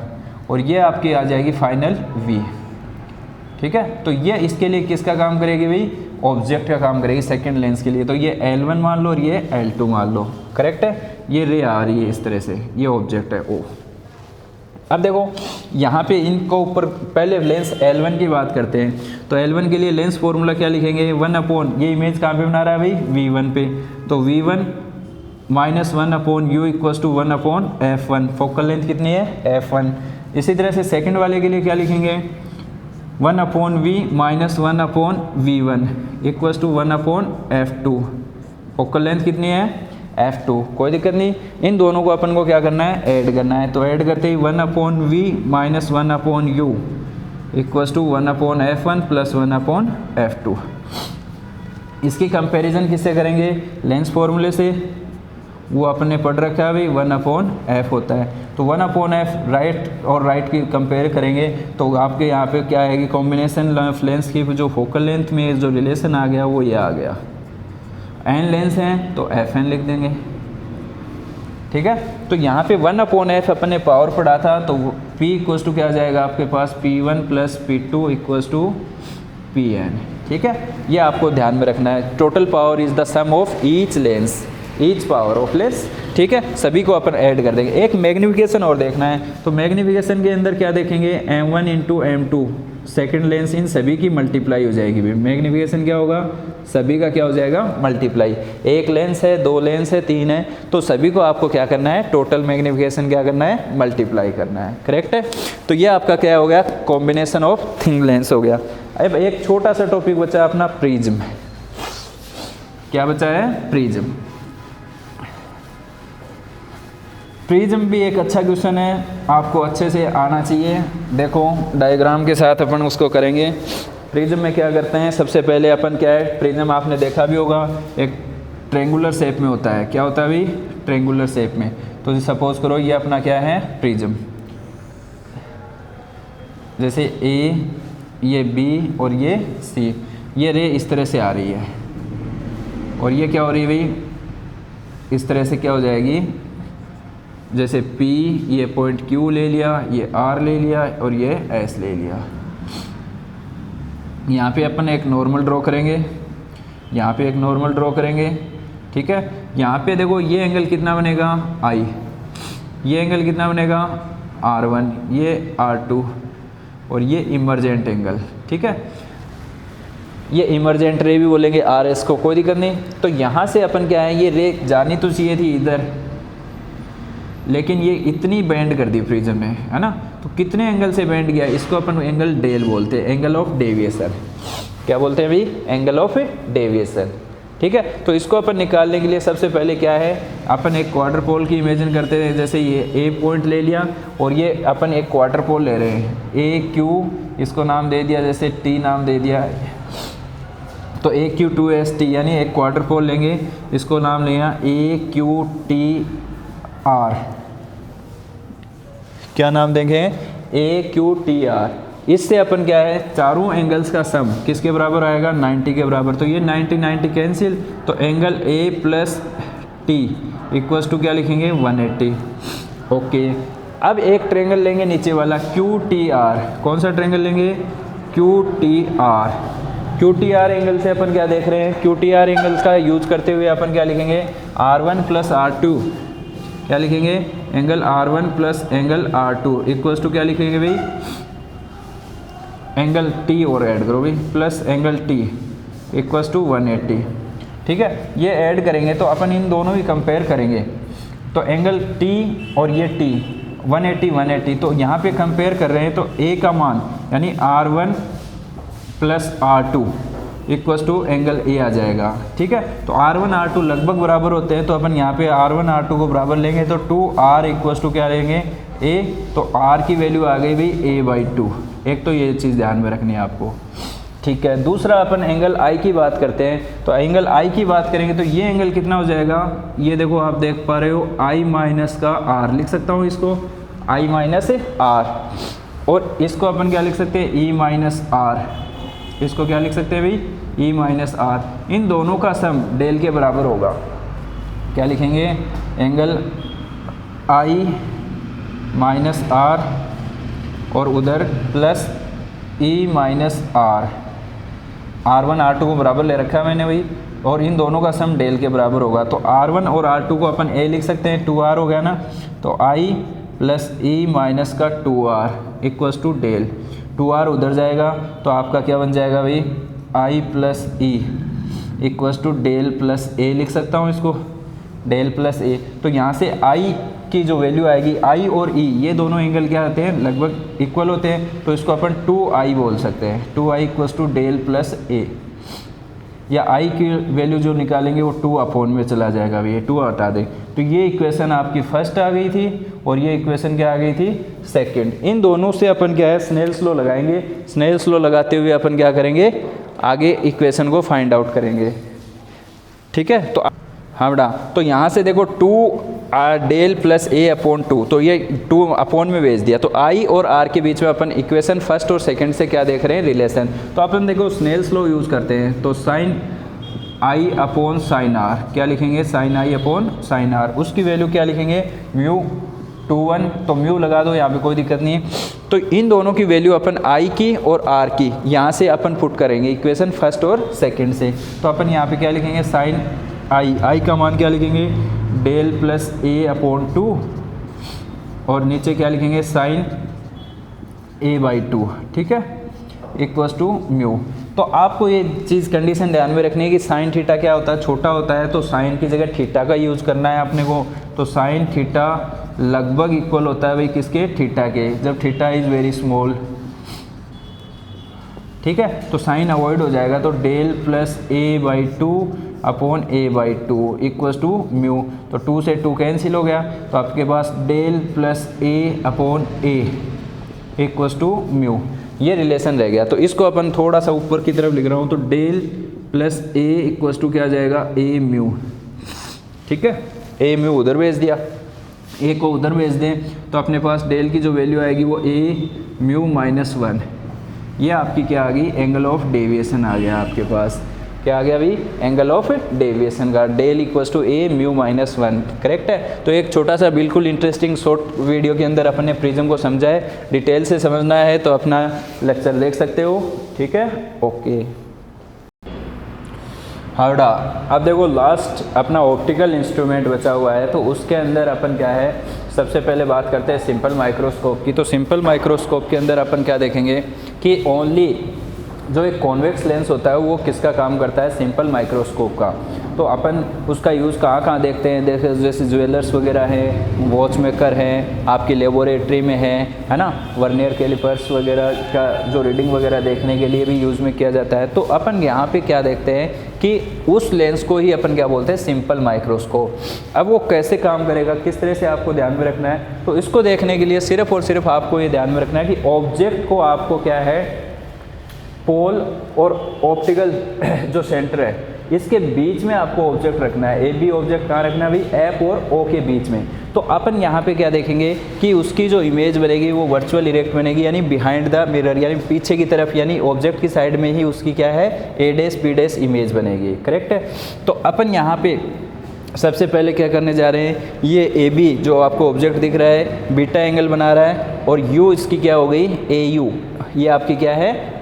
और ये आपकी आ जाएगी फाइनल V, ठीक है। तो ये इसके लिए किसका काम करेगी भाई, ऑब्जेक्ट का काम करेगी सेकंड लेंस के लिए। तो ये L1 मान लो और ये L2 मान लो, करेक्ट है। ये रे आ रही है इस तरह से, ये ऑब्जेक्ट है O। अब देखो यहाँ पे इनको ऊपर पहले लेंस L1 की बात करते हैं। तो L1 के लिए लेंस फॉर्मूला क्या लिखेंगे, 1 अपॉन, ये इमेज कहाँ पे बना रहा है भाई V1 पे, तो V1 minus 1 upon U equals to 1 upon F1, focal length कितनी है F1। इसी तरह से सेकंड वाले के लिए क्या लिखेंगे, 1 upon V minus 1 upon V1 equals to 1 upon F2, focal length कितनी है F2। कोई दिक्कत नहीं, इन दोनों को अपन को क्या करना है, ऐड करना है। तो ऐड करते ही 1 upon V minus 1 upon U equals to 1 upon F1 plus 1 upon F2। इसकी कंपैरिजन किससे करेंगे, लेंस फॉर्मूले से, वो अपन ने पढ़ रखा है भाई 1 अपॉन एफ होता है। तो 1 अपॉन एफ राइट और राइट की कंपेयर करेंगे तो आपके यहाँ पे क्या आएगी, कॉम्बिनेशन ऑफ लेंस की जो फोकल लेंथ में जो रिलेशन आ गया वो ये आ गया। एन लेंस हैं तो एफ एन लिख देंगे, ठीक है। तो यहाँ पे 1 अपॉन एफ अपन ने पावर पढ़ा था, तो P इक्वल्स टू क्या आ जाएगा आपके पास, P1 plus P2 equals to Pn, ठीक है। ये आपको ध्यान में रखना है, total power is the sum of each lens, each power of lens, ठीक है। सभी को अपन ऐड कर देंगे। एक मैग्निफिकेशन और देखना है, तो मैग्निफिकेशन के अंदर क्या देखेंगे, M1 into M2 second lens, इन सभी की मल्टीप्लाई हो जाएगी। मैग्निफिकेशन क्या होगा, सभी का क्या हो जाएगा मल्टीप्लाई। एक लेंस है, 2 लेंस है, 3 है, तो सभी को आपको क्या करना है, टोटल मैग्निफिकेशन क्या करना है, मल्टीप्लाई करना है, करेक्ट है। तो ये आपका क्या हो गया, कॉम्बिनेशन ऑफ थिन लेंस हो गया। अब एक छोटा सा टॉपिक बचा अपना प्रिज्म, क्या बचा है, प्रिज्म। प्रिज्म भी एक अच्छा क्वेश्चन है, आपको अच्छे से आना चाहिए। देखो डायग्राम के साथ अपन उसको करेंगे। प्रिज्म में क्या करते हैं, सबसे पहले अपन क्या है, प्रिज्म आपने देखा भी होगा एक ट्रेंगुलर शेप में होता है, क्या होता है भाई, ट्रेंगुलर शेप में। तो सपोज करो ये अपना क्या है, प्रिज्म, जैसे ए, ये बी और ये सी, ये रे इस तरह से आ रही है, और ये क्या हो रही है भाई, इस तरह से क्या हो जाएगी, जैसे P, ये पॉइंट Q ले लिया, ये R ले लिया और ये S ले लिया। यहाँ पे अपन एक नॉर्मल ड्रॉ करेंगे। यहाँ पे एक नॉर्मल ड्रॉ करेंगे, ठीक है। यहाँ पे देखो ये एंगल कितना बनेगा आई, ये एंगल कितना बनेगा R1, ये R2 और ये इमरजेंट एंगल, ठीक है। ये इमरजेंट रे भी बोलेंगे RS को, कोई दिक्कत नहीं। तो यहाँ से अपन क्या है, ये रे जानी तो चाहिए थी इधर, लेकिन ये इतनी बेंड कर दी प्रिज्म ने, है ना। तो कितने एंगल से बेंड गया, इसको अपन एंगल डेल बोलते हैं, एंगल ऑफ डेविएशन। क्या बोलते हैं भाई, एंगल ऑफ डेविएशन, ठीक है। तो इसको अपन निकालने के लिए सबसे पहले क्या है, अपन एक क्वार्टर पोल की इमेजिन करते हैं। जैसे ये ए पॉइंट ले लिया और ये अपन एक क्वार्टर पोल ले रहे हैं, ए क्यू, इसको नाम दे दिया, जैसे टी नाम दे दिया, तो ए क्यू 2S टी, यानी एक क्वार्टर पोल लेंगे, इसको नाम लिया AQTR। क्या नाम देंगे, AQTR। इससे अपन क्या है, चारों एंगल्स का सम किसके बराबर आएगा, 90 के बराबर। तो ये 90 90 कैंसिल, तो angle A plus T equals to क्या लिखेंगे 180। ओके, अब एक ट्रेंगल लेंगे नीचे वाला QTR। कौन सा ट्रेंगल लेंगे, QTR। QTR एंगल से अपन क्या देख रहे हैं, QTR एंगल्स का यूज करते हुए अपन क्या लिखेंगे, R1 प्लस R2, क्या लिखेंगे, angle R1 plus angle R2 equals to क्या लिखेंगे भाई, एंगल T और ऐड करो भाई, plus angle T equals to 180, ठीक है। ये ऐड करेंगे तो अपन इन दोनों ही कंपेयर करेंगे, तो एंगल T और ये T 180 180, तो यहाँ पे कंपेयर कर रहे हैं, तो A का मान यानी R1 plus R2 equals to angle A आ जाएगा, ठीक है। तो R1 R2 लगभग बराबर होते हैं, तो अपन यहाँ पे R1 R2 को बराबर लेंगे, तो 2R इक्वल्स टू क्या लेंगे A, तो R की वैल्यू आ गई भाई A/2। एक तो ये चीज़ ध्यान में रखनी है आपको, ठीक है। दूसरा अपन एंगल I की बात करते हैं, तो एंगल I की बात करेंगे तो ये एंगल कितना हो जाएगा, ये देखो आप देख पा रहे हो I माइनस का R, लिख सकता हूँ इसको I माइनस R, और इसको अपन क्या लिख सकते हैं E माइनस R, इसको क्या लिख सकते हैं भाई E माइनस R। इन दोनों का सम डेल के बराबर होगा, क्या लिखेंगे, एंगल I माइनस R और उधर plus E minus R। R1 R2 को बराबर ले रखा है मैंने भाई, और इन दोनों का सम डेल के बराबर होगा। तो R1 और R2 को अपन A लिख सकते हैं, 2R हो गया ना, तो I प्लस E माइनस का 2R equals to del. 2R उधर जाएगा तो आपका क्या बन जाएगा भाई, I plus E equals to del plus A, लिख सकता हूँ इसको डेल प्लस A। तो यहाँ से I की जो वैल्यू आएगी, I और E ये दोनों एंगल क्या होते हैं, लगभग इक्वल होते हैं, तो इसको अपन 2I बोल सकते हैं, 2I equals to del plus A। या I की वैल्यू जो निकालेंगे वो 2 अपॉन में चला जाएगा, ये 2 हटा दें। तो ये इक्वेशन आपकी फर्स्ट आ गई थी और ये इक्वेशन क्या आ गई थी, सेकंड। इन दोनों से अपन क्या है, स्नेल्स लॉ लगाएंगे। स्नेल्स लॉ लगाते हुए अपन क्या करेंगे, आगे इक्वेशन को फाइंड आउट करेंगे, ठीक है। तो हाँ बेटा, तो यहाँ से देखो 2 डेल प्लस A अपॉन 2, तो ये 2 अपॉन में भेज दिया, तो I और R के बीच में अपन इक्वेशन फर्स्ट और सेकंड से क्या देख रहे हैं, रिलेशन। तो अपन देखो स्नेल्स लॉ यूज़ करते हैं, तो sine I upon sine R, क्या लिखेंगे, sine I upon sine R, उसकी वैल्यू क्या लिखेंगे, म्यू 2/1, तो म्यू लगा दो, यहाँ पे कोई दिक्कत नहीं है। तो इन दोनों की वैल्यू अपन I की और R की यहाँ से अपन पुट करेंगे इक्वेशन फर्स्ट और सेकेंड से। तो अपन यहाँ पे क्या लिखेंगे, साइन I का मान क्या लिखेंगे, डेल प्लस A अपॉन 2, और नीचे क्या लिखेंगे, साइन A/2, ठीक है, इक्वल्स टू म्यू। तो आपको ये चीज़ कंडीशन ध्यान में रखनी है कि साइन थीटा क्या होता है, छोटा होता है, तो साइन की जगह थीटा का यूज़ करना है अपने को। तो साइन थीटा लगभग इक्वल होता है भाई किसके, थीटा के, जब थीटा इज़ वेरी स्मॉल, ठीक है। तो साइन अवॉइड हो जाएगा, तो del plus A/2 upon A/2 equals to mu. तो 2 से 2 कैंसिल हो गया, तो आपके पास del plus A upon A equals to mu, ये रिलेशन रह गया। तो इसको अपन थोड़ा सा ऊपर की तरफ लिख रहा हूँ, तो del plus A equals to क्या आ जाएगा, A म्यू, ठीक है। A म्यू उधर भेज दिया, A को उधर भेज दें, तो अपने पास डेल की जो वैल्यू आएगी वो A म्यू माइनस 1, ये आपकी क्या आ गई, एंगल ऑफ डेविएशन आ गया आपके पास। क्या आ गया अभी, एंगल ऑफ डेविएशन का, del equals to A mu minus 1, correct है। तो एक छोटा सा बिल्कुल इंटरेस्टिंग शॉर्ट वीडियो के अंदर अपने प्रिज्म को समझा है। डिटेल से समझना है तो अपना लेक्चर देख सकते हो, ठीक है, ओके। हावड़ा। अब देखो लास्ट अपना ऑप्टिकल इंस्ट्रूमेंट बचा हुआ है, तो उसके अंदर अपन क्या है, सबसे पहले बात करते हैं सिंपल माइक्रोस्कोप की। तो सिंपल माइक्रोस्कोप के अंदर अपन क्या देखेंगे कि ओनली जो एक कॉन्वेक्स लेंस होता है वो किसका काम करता है, सिंपल माइक्रोस्कोप का। तो अपन उसका यूज़ कहाँ कहाँ देखते हैं, जैसे ज्वेलर्स वगैरह हैं, वॉच मेकर हैं, आपकी लेबोरेटरी में है ना, वर्नियर कैलिपर्स वगैरह का जो रीडिंग वगैरह देखने के लिए भी यूज़ में किया जाता है। तो अपन यहाँ पे क्या देखते हैं कि उस लेंस को ही अपन क्या बोलते हैं, सिंपल माइक्रोस्कोप। अब वो कैसे काम करेगा, किस तरह से आपको ध्यान में रखना है, तो इसको देखने के लिए सिर्फ और सिर्फ आपको ये ध्यान में रखना है कि ऑब्जेक्ट को आपको क्या है, पोल और ऑप्टिकल जो सेंटर है इसके बीच में आपको ऑब्जेक्ट रखना है। ए बी ऑब्जेक्ट कहाँ रखना है भाई, एफ और ओ के बीच में। तो अपन यहाँ पे क्या देखेंगे कि उसकी जो इमेज बनेगी वो वर्चुअल इरेक्ट बनेगी, यानी बिहाइंड द मिरर, यानी पीछे की तरफ, यानी ऑब्जेक्ट की साइड में ही उसकी क्या है, ए डैश बी डैश इमेज बनेगी। करेक्ट है। तो अपन यहाँ पे सबसे पहले क्या करने जा रहे हैं, ये ए बी जो आपको ऑब्जेक्ट दिख रहा है बीटा एंगल बना रहा है, और यू इसकी क्या हो गई, ए यू, ये आपकी क्या है,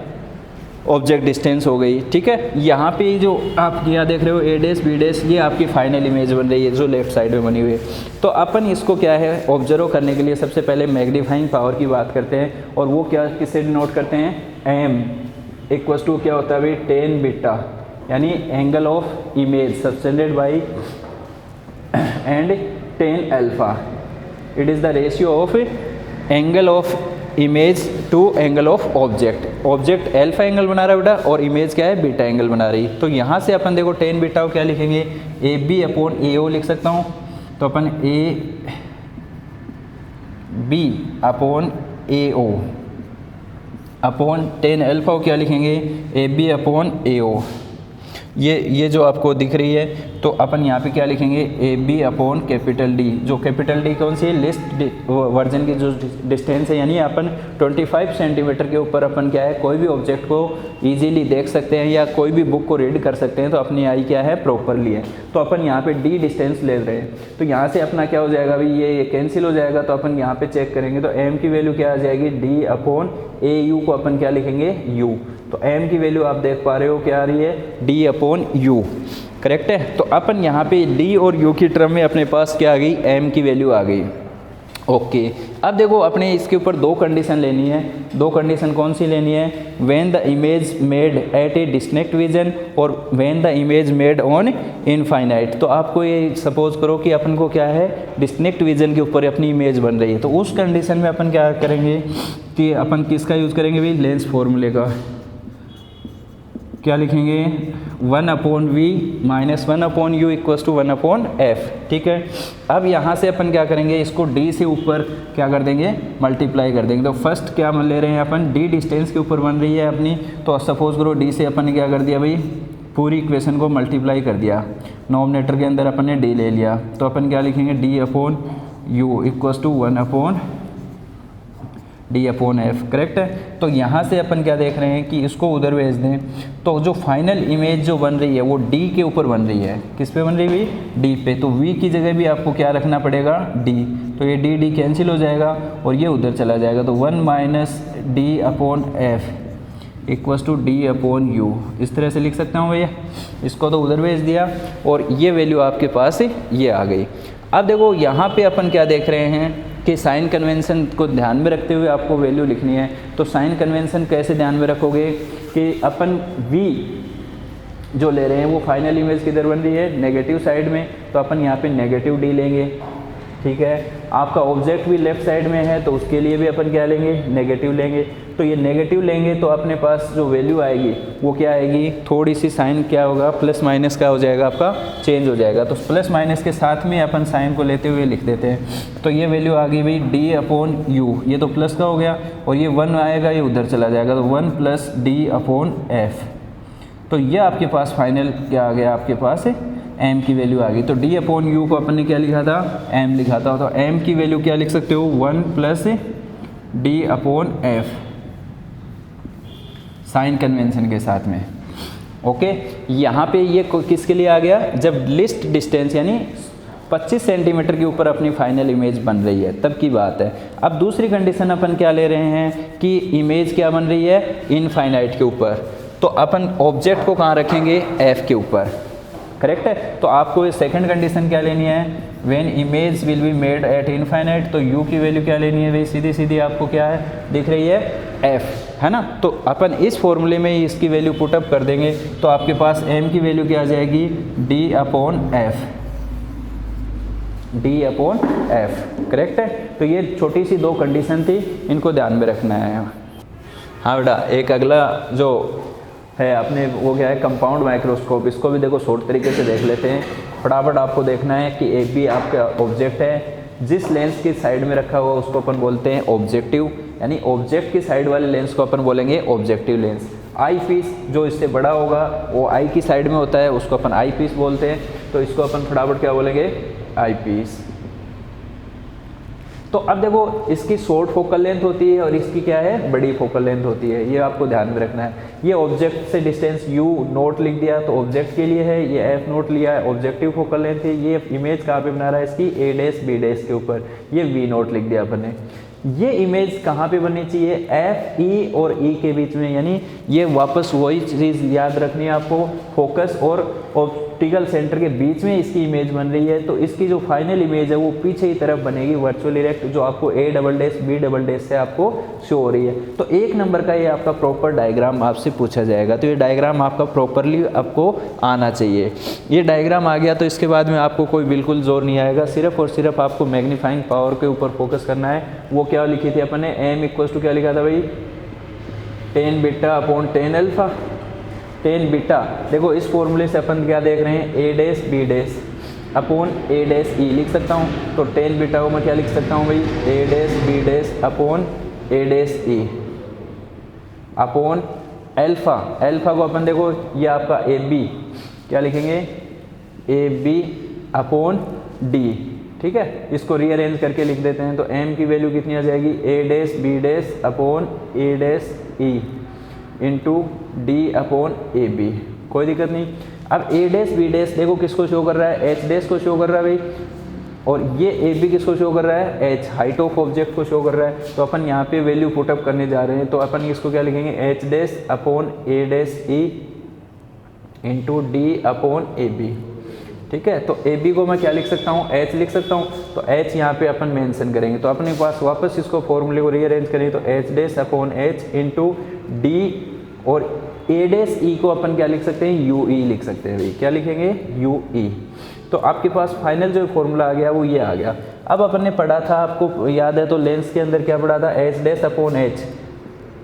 ऑब्जेक्ट डिस्टेंस हो गई। ठीक है। यहाँ पे जो आप यहाँ देख रहे हो ए डैश बी डैश, ये आपकी फाइनल इमेज बन रही है जो लेफ्ट साइड में बनी हुई है। तो अपन इसको क्या है, ऑब्जर्व करने के लिए सबसे पहले मैग्नीफाइंग पावर की बात करते हैं, और वो क्या किससे डिनोट करते हैं, एम इक्वल टू क्या होता है भाई, 10 बीटा, यानी angle of image subtended by and 10 alpha. It is the ratio of angle of image to angle of object. Object alpha angle बना रहा है बेटा, और इमेज क्या है, बीटा एंगल बना रही। तो यहाँ से अपन देखो 10 बीटा को क्या लिखेंगे, ए बी अपॉन ए ओ लिख सकता हूँ। तो अपन a B upon a o upon 10 alpha को क्या लिखेंगे, ए बी अपॉन ए ओ। ये जो आपको दिख रही है, तो अपन यहाँ पे क्या लिखेंगे, A B upon capital D. जो कैपिटल डी कौन सी है, लिस्ट वर्जन की जो डिस्टेंस है, यानी अपन 25 सेंटीमीटर के ऊपर अपन क्या है, कोई भी ऑब्जेक्ट को इजीली देख सकते हैं या कोई भी बुक को रीड कर सकते हैं। तो अपनी आई क्या है, प्रॉपरली है। तो अपन यहाँ पे डी डिस्टेंस ले रहे हैं, तो यहाँ से अपना क्या हो जाएगा भाई, ये कैंसिल हो जाएगा। तो अपन यहाँ पे चेक करेंगे, तो एम की वैल्यू क्या आ जाएगी, डी अपॉन ए यू को अपन क्या लिखेंगे, यू। तो m की वैल्यू आप देख पा रहे हो क्या आ रही है, d अपॉन यू। करेक्ट है। तो अपन यहाँ पे d और u की टर्म में अपने पास क्या आ गई, m की वैल्यू आ गई। ओके। अब देखो अपने इसके ऊपर दो कंडीशन लेनी है। दो कंडीशन कौन सी लेनी है, when the image made at a distinct vision or when the image made on infinite. तो आपको ये सपोज करो कि अपन को क्या है, डिस्टिंक्ट विजन के ऊपर अपनी इमेज बन रही है। तो उस कंडीशन में अपन क्या करेंगे कि अपन किसका यूज़ करेंगे भाई, लेंस फॉर्मूले का। क्या लिखेंगे, 1 upon V minus 1 upon U equals to 1 upon F. ठीक है। अब यहाँ से अपन क्या करेंगे, इसको डी से ऊपर क्या कर देंगे, मल्टीप्लाई कर देंगे। तो फर्स्ट क्या ले रहे हैं अपन, डी डिस्टेंस के ऊपर बन रही है अपनी। तो सपोज करो डी से अपन ने क्या कर दिया भाई, पूरी इक्वेशन को मल्टीप्लाई कर दिया, नॉमिनेटर के अंदर अपन ने डी ले लिया। तो अपन क्या लिखेंगे, D upon U equals to 1 upon D upon F. Correct है। तो यहाँ से अपन क्या देख रहे हैं कि इसको उधर भेज दें, तो जो फाइनल इमेज जो बन रही है वो डी के ऊपर बन रही है। किस पे बन रही है, डी पे। तो वी की जगह भी आपको क्या रखना पड़ेगा, डी। तो ये डी डी कैंसिल हो जाएगा और ये उधर चला जाएगा। तो 1 minus D upon F equals to D upon U, इस तरह से लिख सकता हूँ भैया। इसको तो उधर भेज दिया और ये वैल्यू आपके पास ये आ गई। अब देखो यहाँ पे अपन क्या देख रहे हैं कि साइन कन्वेंशन को ध्यान में रखते हुए आपको वैल्यू लिखनी है। तो साइन कन्वेंशन कैसे ध्यान में रखोगे कि अपन v जो ले रहे हैं वो फाइनल इमेज किधर बन रही है, नेगेटिव साइड में। तो अपन यहाँ पे नेगेटिव डी लेंगे। ठीक है। आपका ऑब्जेक्ट भी लेफ्ट साइड में है तो उसके लिए भी अपन क्या लेंगे, नेगेटिव लेंगे। तो ये नेगेटिव लेंगे तो अपने पास जो वैल्यू आएगी वो क्या आएगी, थोड़ी सी साइन क्या होगा, प्लस माइनस का हो जाएगा, आपका चेंज हो जाएगा। तो प्लस माइनस के साथ में अपन साइन को लेते हुए लिख देते हैं। तो ये वैल्यू आ गई भाई डी अपॉन यू, ये तो प्लस का हो गया और ये 1 आएगा, ये उधर चला जाएगा। तो 1 प्लस डी अपॉन एफ। तो ये आपके पास फाइनल क्या आ गया, आपके पास m की वैल्यू आ गई। तो d अपॉन यू को अपन ने क्या लिखा था, m लिखा था। तो m की वैल्यू क्या लिख सकते हो, 1 plus D upon F, sign convention के साथ में। ओके। यहाँ पे ये किसके लिए आ गया, जब लिस्ट डिस्टेंस यानी 25 सेंटीमीटर के ऊपर अपनी फाइनल इमेज बन रही है तब की बात है। अब दूसरी कंडीशन अपन क्या ले रहे हैं कि इमेज क्या बन रही है, इनफाइनाइट के ऊपर। तो अपन ऑब्जेक्ट को कहाँ रखेंगे, एफ के ऊपर, करेक्ट है। तो आपको सेकंड कंडीशन क्या लेनी है, when image will be made at infinite, तो यू की वैल्यू क्या लेनी है भाई, सीधी सीधी आपको क्या है दिख रही है, एफ, है ना। तो अपन इस फॉर्मूले में ही इसकी वैल्यू पुटअप कर देंगे, तो आपके पास एम की वैल्यू क्या आ जाएगी, D upon F, D upon F, correct है। तो ये छोटी सी दो कंडीशन थी, इनको ध्यान में रखना है। हाँ बेटा, एक अगला जो है अपने वो क्या है, कंपाउंड माइक्रोस्कोप, इसको भी देखो शॉर्ट तरीके से देख लेते हैं। फटाफट आपको देखना है कि ए बी आपका ऑब्जेक्ट है, जिस लेंस की साइड में रखा हुआ उसको अपन बोलते हैं ऑब्जेक्टिव, यानी ऑब्जेक्ट की साइड वाले लेंस को अपन बोलेंगे ऑब्जेक्टिव लेंस। आई पीस जो इससे बड़ा होगा वो आई की साइड में होता है, उसको अपन आई पीस बोलते हैं। तो इसको अपन फटाफट क्या बोलेंगे, आई पीस। तो अब देखो इसकी शॉर्ट फोकल लेंथ होती है और इसकी क्या है, बड़ी फोकल लेंथ होती है, ये आपको ध्यान में रखना है। ये ऑब्जेक्ट से डिस्टेंस u नोट लिख दिया तो ऑब्जेक्ट के लिए है, ये f नोट लिया है ऑब्जेक्टिव फोकल लेंथ है। ये इमेज कहाँ पे बना रहा है इसकी, a डैश b डैश के ऊपर, ये v नोट लिख दिया अपन ने। ये इमेज कहाँ पे बननी चाहिए, एफ ई और ई के बीच में, यानी ये वापस वही चीज़ याद रखनी है आपको, फोकस और ऑप्टिकल सेंटर के बीच में इसकी इमेज बन रही है। तो इसकी जो फाइनल इमेज है वो पीछे की तरफ बनेगी वर्चुअल इरेक्ट, जो आपको A double dash B double dash से आपको शो हो रही है। तो एक नंबर का ये आपका प्रॉपर डायग्राम आपसे पूछा जाएगा, तो ये डायग्राम आपका प्रॉपरली आपको आना चाहिए। ये डायग्राम आ गया तो इसके बाद में आपको कोई बिल्कुल जोर नहीं आएगा, सिर्फ और सिर्फ आपको मैग्नीफाइंग पावर के ऊपर फोकस करना है। वो क्या लिखी थी अपन ने, एम इक्वल टू क्या लिखा था भाई, 10 बीटा अपॉन 10 अल्फा, 10 बीटा। देखो इस फॉर्मूले से अपन क्या देख रहे हैं, ए डैश बी डैश अपॉन ए डैश ई लिख सकता हूँ। तो 10 बीटा को मैं क्या लिख सकता हूँ भाई, a dash b dash upon A dash e upon alpha. Alpha को अपन देखो ये आपका ए बी क्या लिखेंगे, ए बी अपॉन डी, ठीक है। इसको रीअरेंज करके लिख देते हैं। तो m की वैल्यू कितनी आ जाएगी, a dash b dash upon A dash E into D upon A b, कोई दिक्कत नहीं। अब ए डैश बी डैश देखो किसको शो कर रहा है, एच डैश को शो कर रहा है भाई, और ये ए बी किसको शो कर रहा है, एच हाइट ऑफ ऑब्जेक्ट को शो कर रहा है। तो अपन यहाँ पे वैल्यू पुटअप करने जा रहे हैं, तो अपन इसको क्या लिखेंगे, एच डैश अपॉन ए डैश ई इंटू डी अपॉन ए बी, ठीक है। तो ए बी को मैं क्या लिख सकता हूँ, एच लिख सकता हूँ। तो एच यहाँ पे अपन मेंशन करेंगे। तो अपने पास वापस इसको फॉर्मूले को रीअरेंज करेंगे, तो H dash upon H into D, और ए डैश ई को अपन क्या लिख सकते हैं, यू ई लिख सकते हैं भाई, क्या लिखेंगे, यू ई। तो आपके पास फाइनल जो फॉर्मूला आ गया वो ये आ गया। अब अपन ने पढ़ा था, आपको याद है तो लेंस के अंदर क्या पढ़ा था, एच डैश अपॉन एच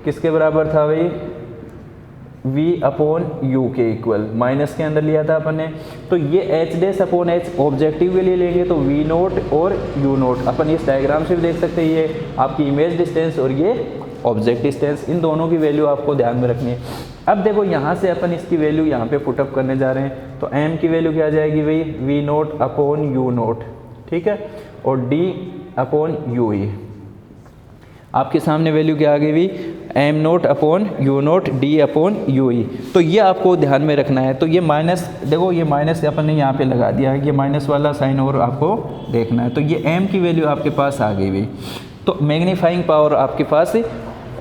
किसके बराबर था भाई, v अपॉन यू के इक्वल, माइनस के अंदर लिया था अपन ने। तो ये H dash upon H objective के लिए लेंगे तो v नोट और u नोट, अपन इस डायग्राम से भी देख सकते हैं, ये आपकी इमेज डिस्टेंस और ये ऑब्जेक्ट डिस्टेंस, इन दोनों की वैल्यू आपको ध्यान में रखनी है। अब देखो यहाँ से अपन इसकी वैल्यू यहाँ पे पुटअप करने जा रहे हैं। तो m की वैल्यू क्या आ जाएगी भाई, v note upon you note, ठीक है, और d अपॉन यू ई। आपके सामने वैल्यू क्या आ गई भी, M nought upon you nought D upon you E. तो ये आपको ध्यान में रखना है। तो ये माइनस, देखो ये माइनस अपन ने यहाँ पे लगा दिया है, ये माइनस वाला साइन और आपको देखना है। तो ये एम की वैल्यू आपके पास आ गई भी। तो मैग्नीफाइंग पावर आपके पास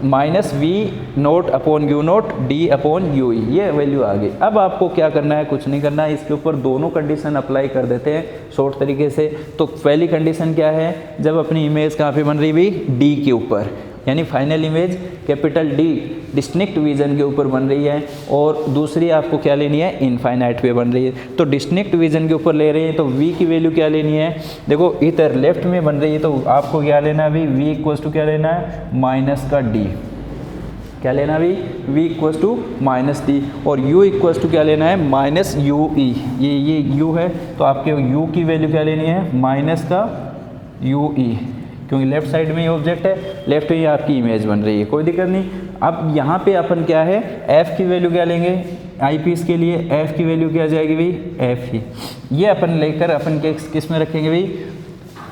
minus we nought upon you nought D upon you ई, ये वैल्यू आ गई। अब आपको क्या करना है, कुछ नहीं करना है, इसके ऊपर दोनों कंडीशन अप्लाई कर देते हैं शॉर्ट तरीके से। तो पहली कंडीशन क्या है, जब अपनी इमेज कहाँ पे बन रही भी, डी के ऊपर, यानी final image capital D distinct vision के ऊपर बन रही है, और दूसरी आपको क्या लेनी है, इनफाइनाइट पे बन रही है। तो डिस्टिंक्ट विजन के ऊपर ले रहे हैं तो v की वैल्यू क्या लेनी है, देखो इधर लेफ्ट में बन रही है तो आपको क्या लेना है, v इक्वल्स टू क्या लेना है, माइनस का d, क्या लेना है v equals to minus D, और u इक्वल्स टू क्या लेना है, माइनस यू ई। ये u है तो आपके u की वैल्यू क्या लेनी है, माइनस का यू ई, क्योंकि लेफ्ट साइड में ये ऑब्जेक्ट है, लेफ्ट में ही आपकी इमेज बन रही है, कोई दिक्कत नहीं। अब यहाँ पे अपन क्या है, f की वैल्यू क्या लेंगे, आई पीस के लिए f की वैल्यू क्या जाएगी भाई, f ही। ये अपन लेकर अपन के किस में रखेंगे भाई,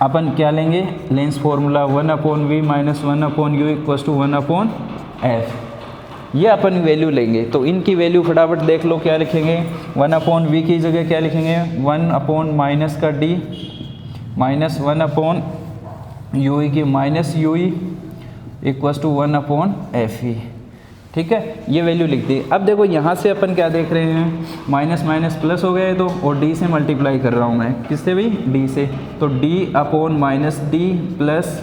अपन क्या लेंगे, lens formula 1 upon V minus 1 upon U equals to 1 upon F, ये अपन वैल्यू लेंगे। तो इनकी वैल्यू फटाफट देख लो, क्या लिखेंगे, 1 अपॉन वी की जगह क्या लिखेंगे, 1 अपॉन माइनस का D minus 1 upon you E की minus U E equals to 1 upon F E, ठीक है, ये वैल्यू लिख दी। अब देखो यहाँ से अपन क्या देख रहे हैं, माइनस माइनस प्लस हो गए तो, और डी से मल्टीप्लाई कर रहा हूँ मैं, किससे भाई, डी से, तो D upon minus D plus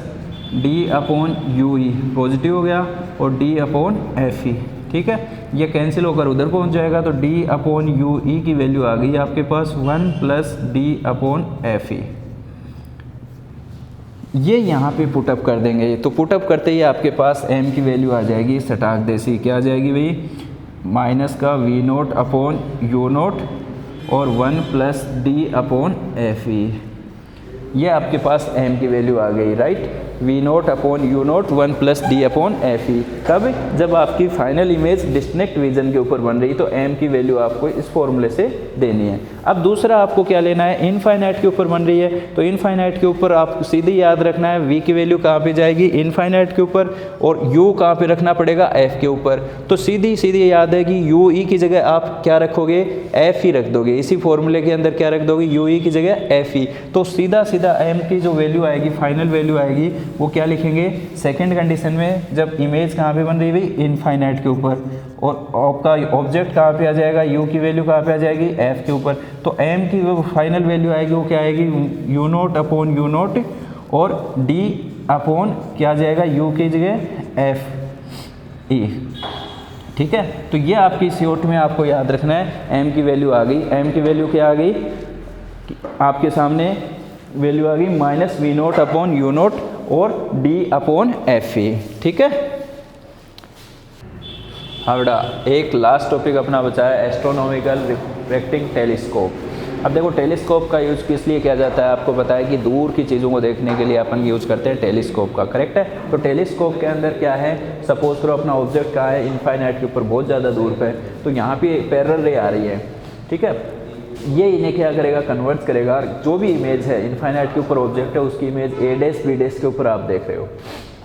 D upon you E positive हो गया, और डी अपॉन एफ ई, ठीक है, ये कैंसिल होकर उधर पहुँच जाएगा, तो डी अपॉन यू ई की वैल्यू आ गई आपके पास 1 plus D upon F E. ये यहाँ पे पुटअप कर देंगे, तो पुटअप करते ही आपके पास m की वैल्यू आ जाएगी सटाक देसी, क्या आ जाएगी भाई, माइनस का V nought upon you nought और 1 plus D upon F E. ये आपके पास m की वैल्यू आ गई, right, V nought upon you nought 1 plus D upon F E. कब, जब आपकी फाइनल इमेज डिस्टिंक्ट रीजन के ऊपर बन रही, तो m की वैल्यू आपको इस फॉर्मूले से देनी है। अब दूसरा आपको क्या लेना है, इनफाइनाइट के ऊपर बन रही है, तो इनफाइनाइट के ऊपर आपको सीधे याद रखना है v की वैल्यू कहाँ पे जाएगी, इनफाइनाइट के ऊपर, और u कहाँ पे रखना पड़ेगा, f के ऊपर। तो सीधी सीधी याद है कि u e की जगह आप क्या रखोगे, f ही रख दोगे, इसी फॉर्मूले के अंदर क्या रख दोगे, u e की जगह f ही। तो सीधा सीधा m की जो वैल्यू आएगी, फाइनल वैल्यू आएगी, वो क्या लिखेंगे, सेकेंड कंडीशन में जब इमेज कहाँ पे बन रही है, इनफाइनाइट के ऊपर, और आपका ऑब्जेक्ट कहाँ पे आ जाएगा, u की वैल्यू कहाँ पे आ जाएगी, f के ऊपर। तो m की जो फाइनल वैल्यू आएगी वो क्या आएगी, u note upon you nought और d अपॉन क्या आ जाएगा, u की जगह f e, ठीक है। तो ये आपकी CO2 में आपको याद रखना है, m की वैल्यू आ गई, m की वैल्यू क्या आ गई आपके सामने, वैल्यू आ गई minus we nought upon you nought और d अपॉन एफ ई, ठीक है। हावड़ा, एक लास्ट टॉपिक अपना बचा है, एस्ट्रोनॉमिकल रिफ्रैक्टिंग टेलीस्कोप। अब देखो टेलीस्कोप का यूज़ किस लिए किया जाता है, आपको पता है कि दूर की चीज़ों को देखने के लिए अपन यूज़ करते हैं टेलीस्कोप का, करेक्ट है। तो टेलीस्कोप के अंदर क्या है, सपोज करो अपना ऑब्जेक्ट कहाँ है, इनफाइनाइट के ऊपर बहुत ज़्यादा दूर पे, तो यहाँ पे पैरेलल रे आ रही है, ठीक है। ये इन्हें क्या करेगा, कन्वर्ट करेगा, जो भी इमेज है इनफाइनाइट के ऊपर ऑब्जेक्ट है उसकी image A dash b dash के ऊपर आप देख रहे हो।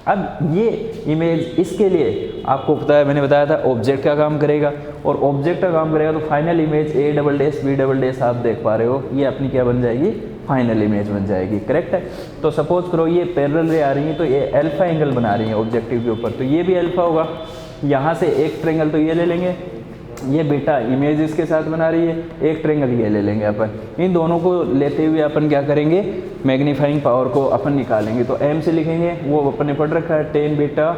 अब ये इमेज, इसके लिए आपको पता है, मैंने बताया था ऑब्जेक्ट का काम करेगा, और ऑब्जेक्ट का काम करेगा तो final image A double dash B double dash आप देख पा रहे हो, ये अपनी क्या बन जाएगी, फाइनल इमेज बन जाएगी, करेक्ट है। तो सपोज करो ये पैरेलल रे आ रही है, तो ये अल्फा एंगल बना रही है ऑब्जेक्टिव के ऊपर, तो ये भी अल्फा होगा। यहाँ से एक ट्रायंगल तो ये ले लेंगे, ये बेटा इमेज इसके साथ बना रही है, एक ट्रायंगल ये ले लेंगे अपन, इन दोनों को लेते हुए अपन क्या करेंगे, मैग्नीफाइंग पावर को अपन निकालेंगे। तो m से लिखेंगे, वो अपन ने पढ़ रखा है, 10 बीटा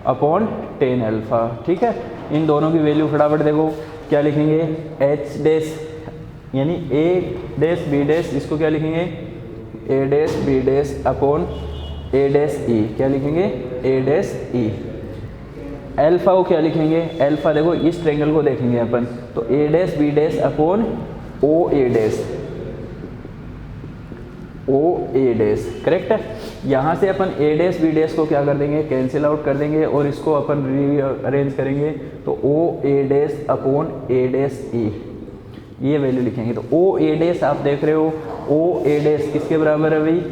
अपॉन 10 अल्फा, ठीक है। इन दोनों की वैल्यू फटाफट देखो, क्या लिखेंगे, h डैश यानी a डैश b डैश, इसको क्या लिखेंगे, a dash b dash upon a dash e, क्या लिखेंगे, a डैश e। अल्फा को क्या लिखेंगे, अल्फा देखो इस ट्रायंगल को देखेंगे अपन, तो a dash b dash upon o a dash, o a dash, correct है। यहाँ से अपन a डैश b डैश को क्या कर देंगे, कैंसिल आउट कर देंगे, और इसको अपन रीअरेंज करेंगे, तो o a dash upon a dash e, ये वैल्यू लिखेंगे। तो o a डैश आप देख रहे हो, o a डैश किसके बराबर है भाई,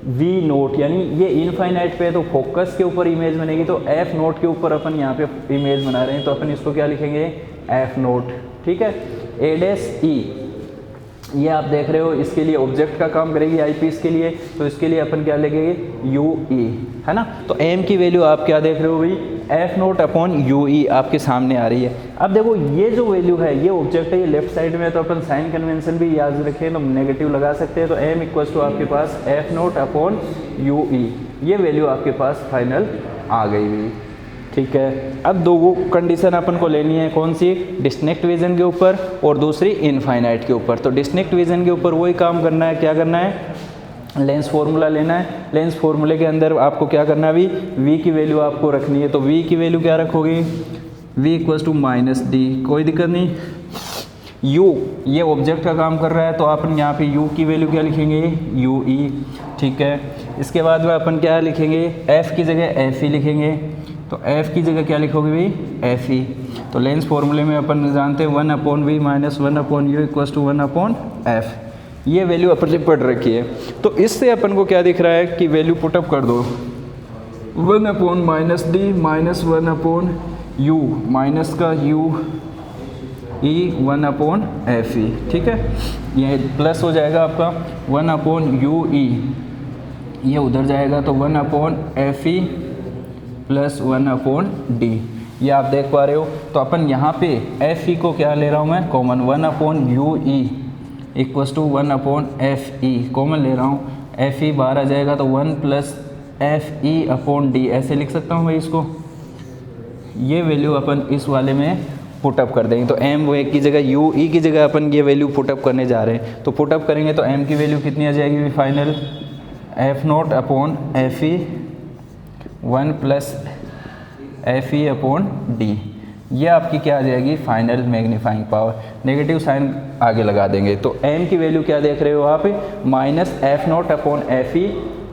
वी नोट, यानी ये इनफाइनाइट पे तो फोकस के ऊपर इमेज बनेगी, तो एफ नोट के ऊपर अपन यहाँ पे इमेज बना रहे हैं, तो अपन इसको क्या लिखेंगे, एफ नोट, ठीक है। ए डैश ई, ये आप देख रहे हो, इसके लिए ऑब्जेक्ट का काम करेगी आई पीस के लिए, तो इसके लिए अपन क्या लिखेंगे, यू ई, है ना। तो एम की वैल्यू आप क्या देख रहे हो भाई, एफ नोट अपॉन यू ई आपके सामने आ रही है। अब देखो ये जो वैल्यू है, ये ऑब्जेक्ट है, ये लेफ्ट साइड में है, तो अपन साइन कन्वेंशन भी याद रखें तो नेगेटिव लगा सकते हैं। तो एम इक्वल्स टू आपके पास एफ नोट अपॉन यू ई, ये वैल्यू आपके पास फाइनल आ गई हुई, ठीक है। अब दो कंडीशन अपन को लेनी है, कौन सी, डिस्टिंक्ट विजन के ऊपर और दूसरी इनफाइनाइट के ऊपर। तो डिस्टिंक्ट विजन के ऊपर वही काम करना है, क्या करना है, लेंस फार्मूला लेना है। लेंस फार्मूले के अंदर आपको क्या करना है, v की वैल्यू आपको रखनी है। तो v की वैल्यू क्या रखोगे, v equals to minus D, कोई दिक्कत नहीं। u, ये ऑब्जेक्ट का काम कर रहा है, तो अपन यहाँ पे u की वैल्यू क्या लिखेंगे, u e, ठीक है। इसके बाद में अपन क्या लिखेंगे, f की जगह f e लिखेंगे, तो f की जगह क्या लिखोगे भाई, f e। तो लेंस फार्मूले में अपन जानते हैं 1 upon V minus 1 upon U equals to 1 upon f, ये वैल्यू अपन ने पढ़ रखी है। तो इससे अपन को क्या दिख रहा है कि वैल्यू पुटअप कर दो, 1 upon minus D minus 1 upon you, minus का u e 1 upon F E, ठीक है। ये प्लस हो जाएगा आपका 1 अपॉन यू ई, ये उधर जाएगा तो 1 upon F E plus 1 upon D, ये आप देख पा रहे हो। तो अपन यहाँ पे एफ ई को क्या ले रहा हूँ मैं common, 1/u/e equals to 1/f/e common ले रहा हूँ। एफ ई बाहर आ जाएगा तो 1 + f/e/d ऐसे लिख सकता हूँ भाई इसको। ये वैल्यू अपन इस वाले में पुटअप कर देंगे। तो एम वो की जगह यू ई की जगह अपन ये वैल्यू पुटअप करने जा रहे हैं। तो पुटअप करेंगे तो एम की वैल्यू कितनी आ जाएगी फाइनल, f0/fe 1 + fe/d। ये आपकी क्या आ जाएगी final magnifying power. Negative sign आगे लगा देंगे। तो m की वैल्यू क्या देख रहे हो आप, -f0/fe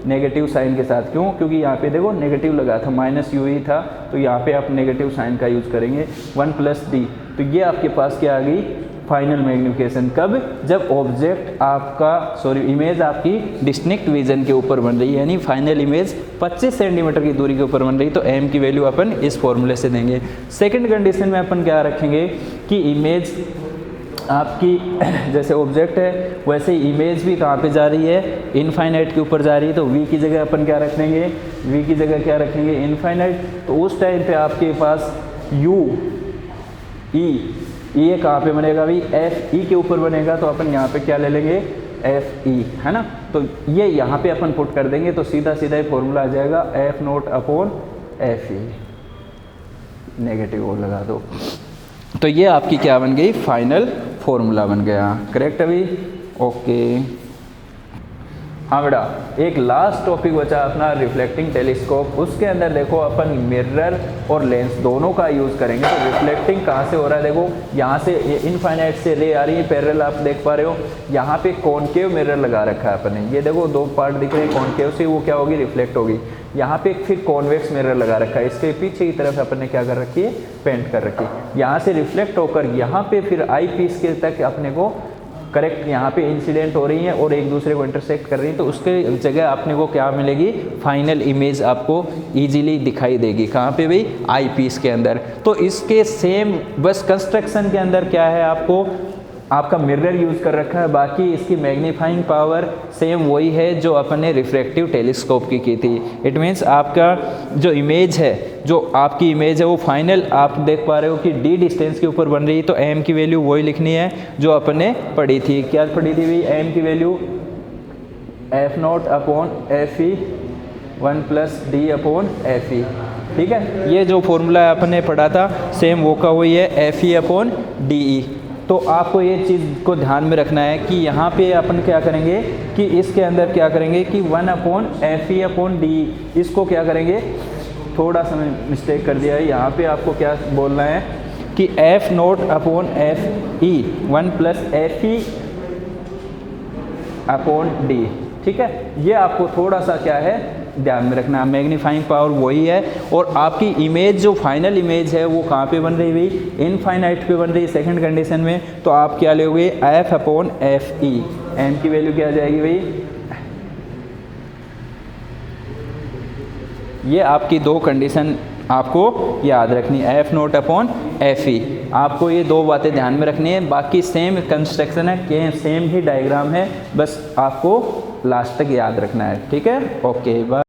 नेगेटिव साइन के साथ। क्यों? क्योंकि यहाँ पे देखो नेगेटिव लगा था, -u था, तो यहाँ पे आप नेगेटिव साइन का यूज़ करेंगे 1 + d। तो ये आपके पास क्या आ गई फाइनल मैग्निफिकेशन। कब? जब ऑब्जेक्ट आपका इमेज आपकी डिस्टिंक्ट विजन के ऊपर बन रही है, यानी फाइनल इमेज 25 सेंटीमीटर की दूरी के ऊपर बन रही, तो m की वैल्यू अपन इस फॉर्मूले से देंगे। सेकंड कंडीशन में अपन क्या रखेंगे कि इमेज आपकी जैसे ऑब्जेक्ट है वैसे ही इमेज भी कहाँ पे जा रही है, इनफाइनाइट के ऊपर जा रही है। तो v की जगह अपन क्या रख देंगे, v की जगह क्या रखेंगे इनफाइनाइट। तो उस टाइम पे आपके पास u e ये कहाँ पे बनेगा भाई, f e के ऊपर बनेगा। तो अपन यहाँ पे क्या ले लेंगे f e, है ना। तो ये यहाँ पे अपन पुट कर देंगे तो सीधा सीधा ही फॉर्मूला आ जाएगा f0/fe। नेगेटिव और लगा दो। तो ये आपकी क्या बन गई फाइनल फॉर्मूला बन गया। करेक्ट अभी? ओके। हाँ बेटा, एक लास्ट टॉपिक बचा अपना रिफ्लेक्टिंग टेलीस्कोप। उसके अंदर देखो अपन मिरर और लेंस दोनों का यूज़ करेंगे। तो रिफ्लेक्टिंग कहाँ से हो रहा है, देखो यहाँ से इनफाइनाइट से रे आ रही है पैरेलल, आप देख पा रहे हो। यहाँ पे कॉनकेव मिरर लगा रखा है अपन ने, ये देखो दो पार्ट दिख रहे हैं, कॉनकेव से वो क्या होगी रिफ्लेक्ट होगी। यहाँ पे फिर कॉन्वेक्स मिरर लगा रखा है, इसके पीछे की तरफ अपन ने क्या कर रखी है पेंट कर रखी है। यहाँ से रिफ्लेक्ट होकर यहाँ पे फिर आई पीस के तक अपने को करेक्ट यहाँ पे इंसिडेंट हो रही हैं और एक दूसरे को इंटरसेक्ट कर रही हैं। तो उसके जगह अपने को क्या मिलेगी फाइनल इमेज आपको इजीली दिखाई देगी। कहाँ पे भाई, आई पीस के अंदर। तो इसके सेम बस कंस्ट्रक्शन के अंदर क्या है, आपको आपका मिरर यूज़ कर रखा है, बाकी इसकी मैग्नीफाइंग पावर सेम वही है जो अपन ने रिफ्रैक्टिव टेलीस्कोप की थी। इट मीन्स आपका जो इमेज है, जो आपकी इमेज है वो फाइनल आप देख पा रहे हो कि d डिस्टेंस के ऊपर बन रही है। तो m की वैल्यू वही लिखनी है जो अपन ने पढ़ी थी। क्या पढ़ी थी भाई, m की वैल्यू f0/fe 1 + d/fe। ठीक है, ये जो फॉर्मूला अपन ने पढ़ा था सेम वो का वही है fe/de। तो आपको ये चीज़ को ध्यान में रखना है कि यहाँ पे अपन क्या करेंगे कि इसके अंदर क्या करेंगे कि 1/fe/d इसको क्या करेंगे, थोड़ा सा मैं मिस्टेक कर दिया है। यहाँ पे आपको क्या बोलना है कि f0/fe 1 + fe/d। ठीक है, ये आपको थोड़ा सा क्या है ध्यान में रखना। मैग्नीफाइंग पावर वही है और आपकी इमेज जो फाइनल इमेज है वो कहाँ पे बन रही है भाई, इनफाइनाइट पे बन रही है सेकंड कंडीशन में। तो आप क्या लोगे f/fe, m की वैल्यू क्या आ जाएगी भाई, ये आपकी दो कंडीशन आपको याद रखनी है, f0/fe। आपको ये दो बातें ध्यान में रखनी है, बाकी सेम कंस्ट्रक्शन है, सेम ही डायग्राम है, बस आपको लास्ट तक याद रखना है। ठीक है, ओके बाय।